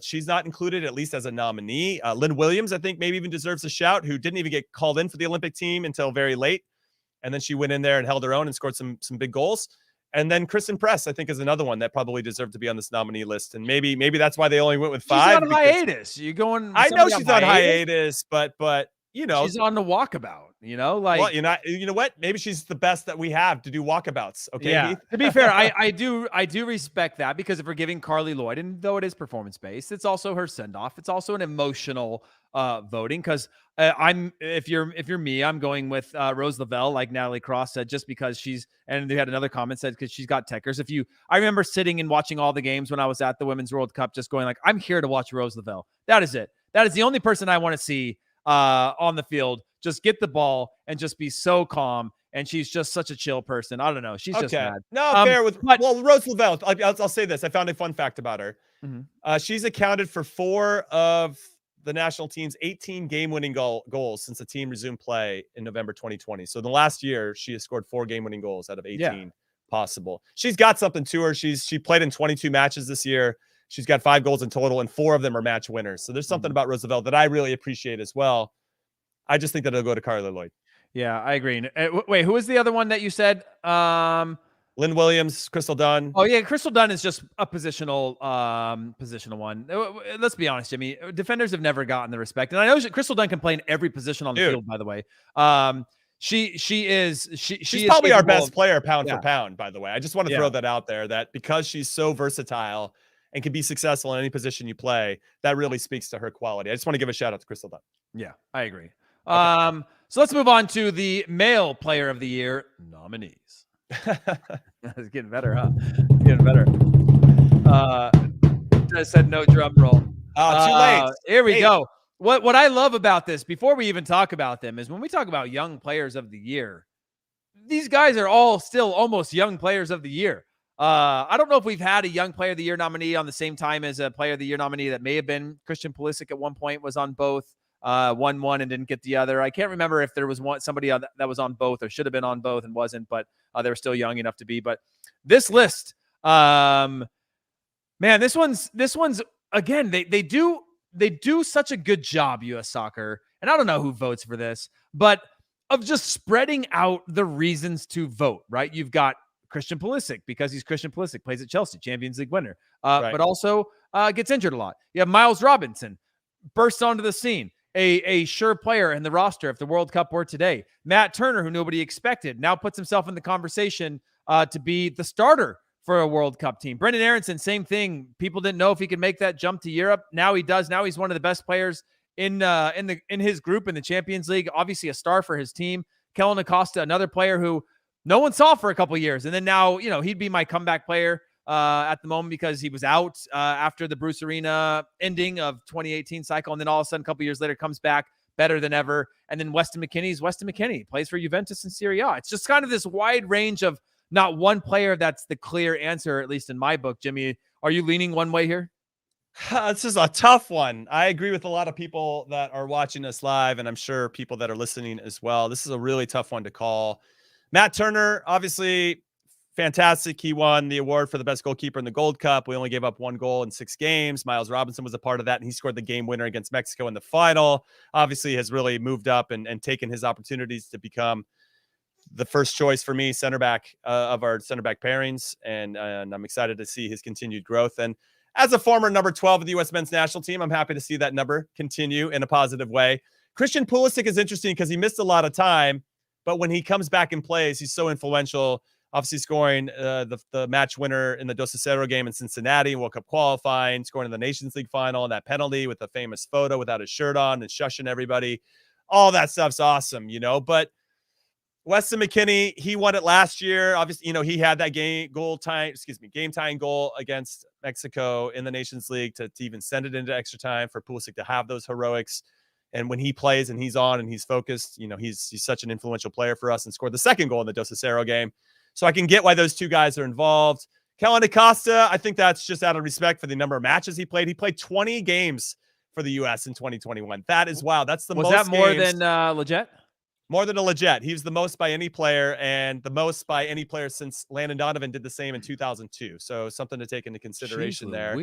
Speaker 2: She's not included, at least as a nominee. Lynn Williams, I think, maybe even deserves a shout, who didn't even get called in for the Olympic team until very late. And then she went in there and held her own and scored some big goals. And then Kristen Press, I think, is another one that probably deserved to be on this nominee list. And maybe that's why they only went with 5.
Speaker 1: She's on hiatus. You going?
Speaker 2: I know she's on hiatus, but know,
Speaker 1: she's on the walkabout, like,
Speaker 2: well, you know what? Maybe she's the best that we have to do walkabouts. Okay,
Speaker 1: yeah.
Speaker 2: Heath?
Speaker 1: To be fair, I do respect that, because if we're giving Carly Lloyd, and though it is performance based, it's also her send off. It's also an emotional voting, because if you're me, I'm going with Rose Lavelle, like Natalie Cross said, just because and they had another comment said because she's got techers. I remember sitting and watching all the games when I was at the Women's World Cup, just going like, I'm here to watch Rose Lavelle. That is it. That is the only person I want to see on the field. Just get the ball and just be so calm. And she's just such a chill person. I don't know. She's just mad.
Speaker 2: No, fair with Rose Lavelle. I'll say this. I found a fun fact about her. She's accounted for 4 of the national team's 18 game-winning goals since the team resumed play in November 2020. So in the last year, she has scored 4 game-winning goals out of 18 possible. She's got something to her. She played in 22 matches this year. She's got 5 goals in total, and 4 of them are match winners. So there's something about Rose Lavelle that I really appreciate as well. I just think that it'll go to Carly Lloyd.
Speaker 1: Yeah, I agree. Wait, who was the other one that you said?
Speaker 2: Lynn Williams, Crystal Dunn.
Speaker 1: Oh yeah, Crystal Dunn is just a positional one. Let's be honest, Jimmy. Defenders have never gotten the respect, and I know Crystal Dunn can play in every position on the field. By the way, she's
Speaker 2: probably our best player pound for pound. By the way, I just want to throw that out there. That because she's so versatile and can be successful in any position you play, that really speaks to her quality. I just want to give a shout out to Crystal Dunn.
Speaker 1: Yeah, I agree. Okay. So let's move on to the male player of the year nominees. It's getting better, huh? It's getting better. I said no drum roll.
Speaker 2: Too late.
Speaker 1: Here we go. What I love about this, before we even talk about them, is when we talk about young players of the year, these guys are all still almost young players of the year. I don't know if we've had a young player of the year nominee on the same time as a player of the year nominee. That may have been Christian Pulisic at one point, was on both. Won one and didn't get the other. I can't remember if there was somebody that was on both or should have been on both and wasn't, but they were still young enough to be. But this list, man, this one's again, they do such a good job, U.S. Soccer, and I don't know who votes for this, but of just spreading out the reasons to vote. Right, you've got Christian Pulisic because he's Christian Pulisic, plays at Chelsea, Champions League winner, but also gets injured a lot. You have Miles Robinson, bursts onto the scene. A sure player in the roster if the World Cup were today. Matt Turner, who nobody expected, now puts himself in the conversation to be the starter for a World Cup team. Brendan Aronson, same thing. People didn't know if he could make that jump to Europe. Now he does. Now he's one of the best players in his group in the Champions League. Obviously a star for his team. Kellen Acosta, another player who no one saw for a couple of years, and then now he'd be my comeback player at the moment because he was out after the Bruce Arena ending of 2018 cycle. And then all of a sudden, a couple years later, comes back better than ever. And then Weston McKennie, plays for Juventus and Serie A. It's just kind of this wide range of not one player that's the clear answer, at least in my book. Jimmy, are you leaning one way here?
Speaker 2: This is a tough one. I agree with a lot of people that are watching us live, and I'm sure people that are listening as well. This is a really tough one to call. Matt Turner, obviously, fantastic. He won the award for the best goalkeeper in the Gold Cup. We only gave up 1 goal in 6 games. Miles Robinson was a part of that, and he scored the game winner against Mexico in the final. Obviously has really moved up and taken his opportunities to become the first choice for me, center back of our center back pairings. And I'm excited to see his continued growth. And as a former number 12 of the U.S. men's national team, I'm happy to see that number continue in a positive way. Christian Pulisic is interesting because he missed a lot of time, but when he comes back and plays, he's so influential. Obviously scoring the match winner in the Dos Acero game in Cincinnati, World Cup qualifying, scoring in the Nations League final, and that penalty with the famous photo without his shirt on and shushing everybody. All that stuff's awesome, But Weston McKennie, he won it last year. Obviously, he had that game tying goal against Mexico in the Nations League to even send it into extra time for Pulisic to have those heroics. And when he plays and he's on and he's focused, he's such an influential player for us and scored the second goal in the Dos Acero game. So I can get why those two guys are involved. Kellen Acosta, I think that's just out of respect for the number of matches he played. He played 20 games for the U.S. in 2021. That is wow. That's the most.
Speaker 1: Was that more than Leggett?
Speaker 2: More than a Leggett. He was the most by any player, and the most by any player since Landon Donovan did the same in 2002. So something to take into consideration there.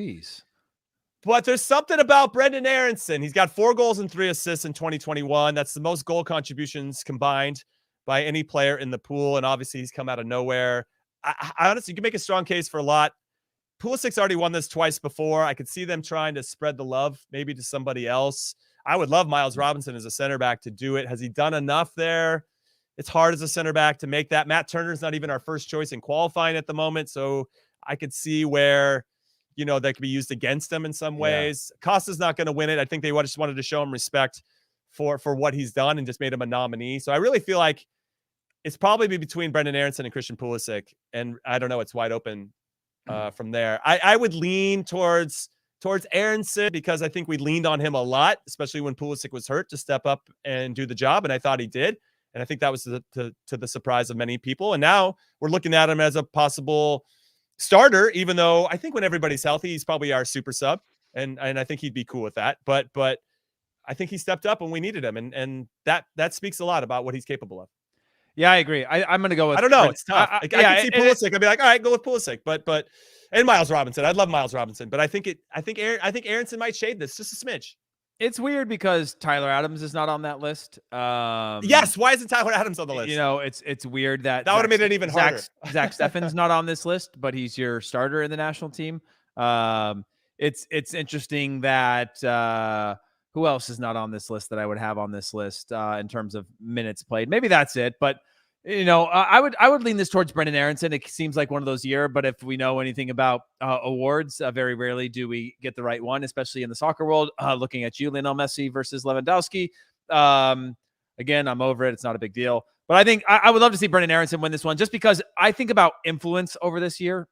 Speaker 2: But there's something about Brendan Aronson. He's got 4 goals and 3 assists in 2021. That's the most goal contributions combined by any player in the pool. And obviously he's come out of nowhere. I honestly, you can make a strong case for a lot. Pulisic's already won this twice before. I could see them trying to spread the love maybe to somebody else. I would love Miles Robinson as a center back to do it. Has he done enough there? It's hard as a center back to make that. Matt Turner's not even our first choice in qualifying at the moment. So I could see where, that could be used against him in some ways. Costa's not going to win it. I think they just wanted to show him respect for what he's done and just made him a nominee. So I really feel like it's probably between Brendan Aronson and Christian Pulisic. And I don't know, it's wide open from there. I would lean towards Aronson because I think we leaned on him a lot, especially when Pulisic was hurt, to step up and do the job. And I thought he did. And I think that was to the surprise of many people. And now we're looking at him as a possible starter, even though I think when everybody's healthy, he's probably our super sub. And I think he'd be cool with that. But I think he stepped up when we needed him. And that speaks a lot about what he's capable of.
Speaker 1: Yeah, I agree. I'm going to go with,
Speaker 2: I don't know. It's tough. I can see Pulisic. I'd be like, all right, go with Pulisic. But and Miles Robinson. I'd love Miles Robinson. But I think Aronson might shade this just a smidge.
Speaker 1: It's weird because Tyler Adams is not on that list.
Speaker 2: Yes, why isn't Tyler Adams on the list?
Speaker 1: It's weird that
Speaker 2: would have made it even harder.
Speaker 1: Zach Steffen's not on this list, but he's your starter in the national team. It's interesting that who else is not on this list that I would have on this list in terms of minutes played. Maybe that's it, but I would lean this towards Brendan Aronson. It seems like one of those years, but if we know anything about awards, very rarely do we get the right one, especially in the soccer world. Looking at you, Lionel Messi versus Lewandowski. Again, I'm over it. It's not a big deal. But I think I would love to see Brendan Aronson win this one just because I think about influence over this year.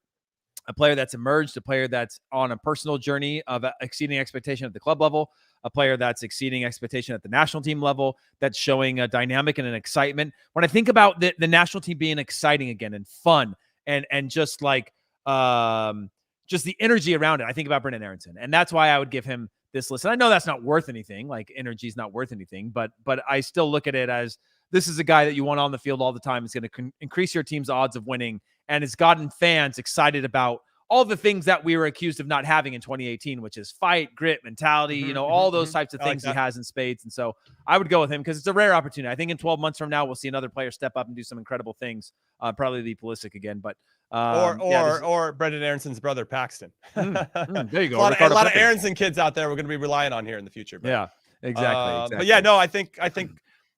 Speaker 1: A player that's emerged, a player that's on a personal journey of exceeding expectation at the club level, a player that's exceeding expectation at the national team level, that's showing a dynamic and an excitement. When I think about the national team being exciting again and fun and just like just the energy around it, I think about Brendan Aronson. And that's why I would give him this list. And I know that's not worth anything, like energy is not worth anything, but I still look at it as this is a guy that you want on the field all the time. It's going to increase your team's odds of winning. And it's gotten fans excited about all the things that we were accused of not having in 2018, which is fight, grit, mentality, all those types of things he has in spades. And so I would go with him because it's a rare opportunity. I think in 12 months from now, we'll see another player step up and do some incredible things. Probably be Pulisic again, but
Speaker 2: or Brendan Aronson's brother, Paxton.
Speaker 1: There you go.
Speaker 2: A lot of Aronson kids out there we're going to be relying on here in the future. But,
Speaker 1: yeah, exactly.
Speaker 2: But yeah, no, I think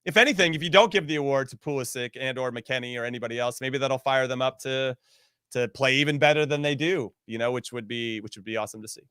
Speaker 2: if anything, if you don't give the award to Pulisic and or McKennie or anybody else, maybe that'll fire them up to play even better than they do, which would be awesome to see.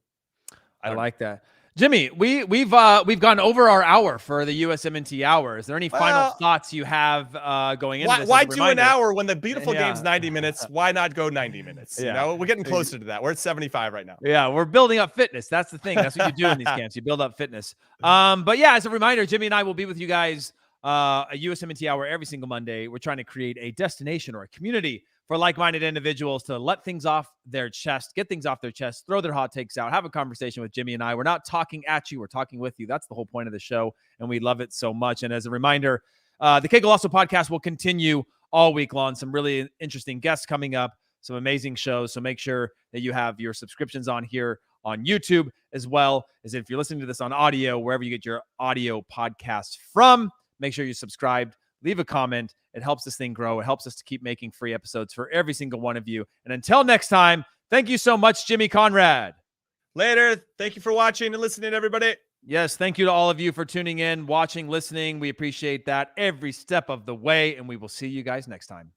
Speaker 1: I like that. Jimmy, we've gone over our hour for the USMNT hour. Is there any final thoughts you have going into this?
Speaker 2: Why do an hour when the beautiful game's 90 minutes? Why not go 90 minutes? We're getting closer to that. We're at 75 right now.
Speaker 1: Yeah, we're building up fitness. That's the thing. That's what you do in these camps. You build up fitness. But yeah, as a reminder, Jimmy and I will be with you guys a USMNT hour every single Monday. We're trying to create a destination or a community for like-minded individuals to let things off their chest, get things off their chest, throw their hot takes out, have a conversation with Jimmy and I. We're not talking at you. We're talking with you. That's the whole point of the show, and we love it so much. And as a reminder, the Qué Golazo podcast will continue all week long. Some really interesting guests coming up, some amazing shows. So make sure that you have your subscriptions on here on YouTube, as well as if you're listening to this on audio, wherever you get your audio podcasts from, make sure you're subscribed. Leave a comment. It helps this thing grow. It helps us to keep making free episodes for every single one of you. And until next time, thank you so much, Jimmy Conrad.
Speaker 2: Later. Thank you for watching and listening, everybody.
Speaker 1: Yes, thank you to all of you for tuning in, watching, listening. We appreciate that every step of the way, and we will see you guys next time.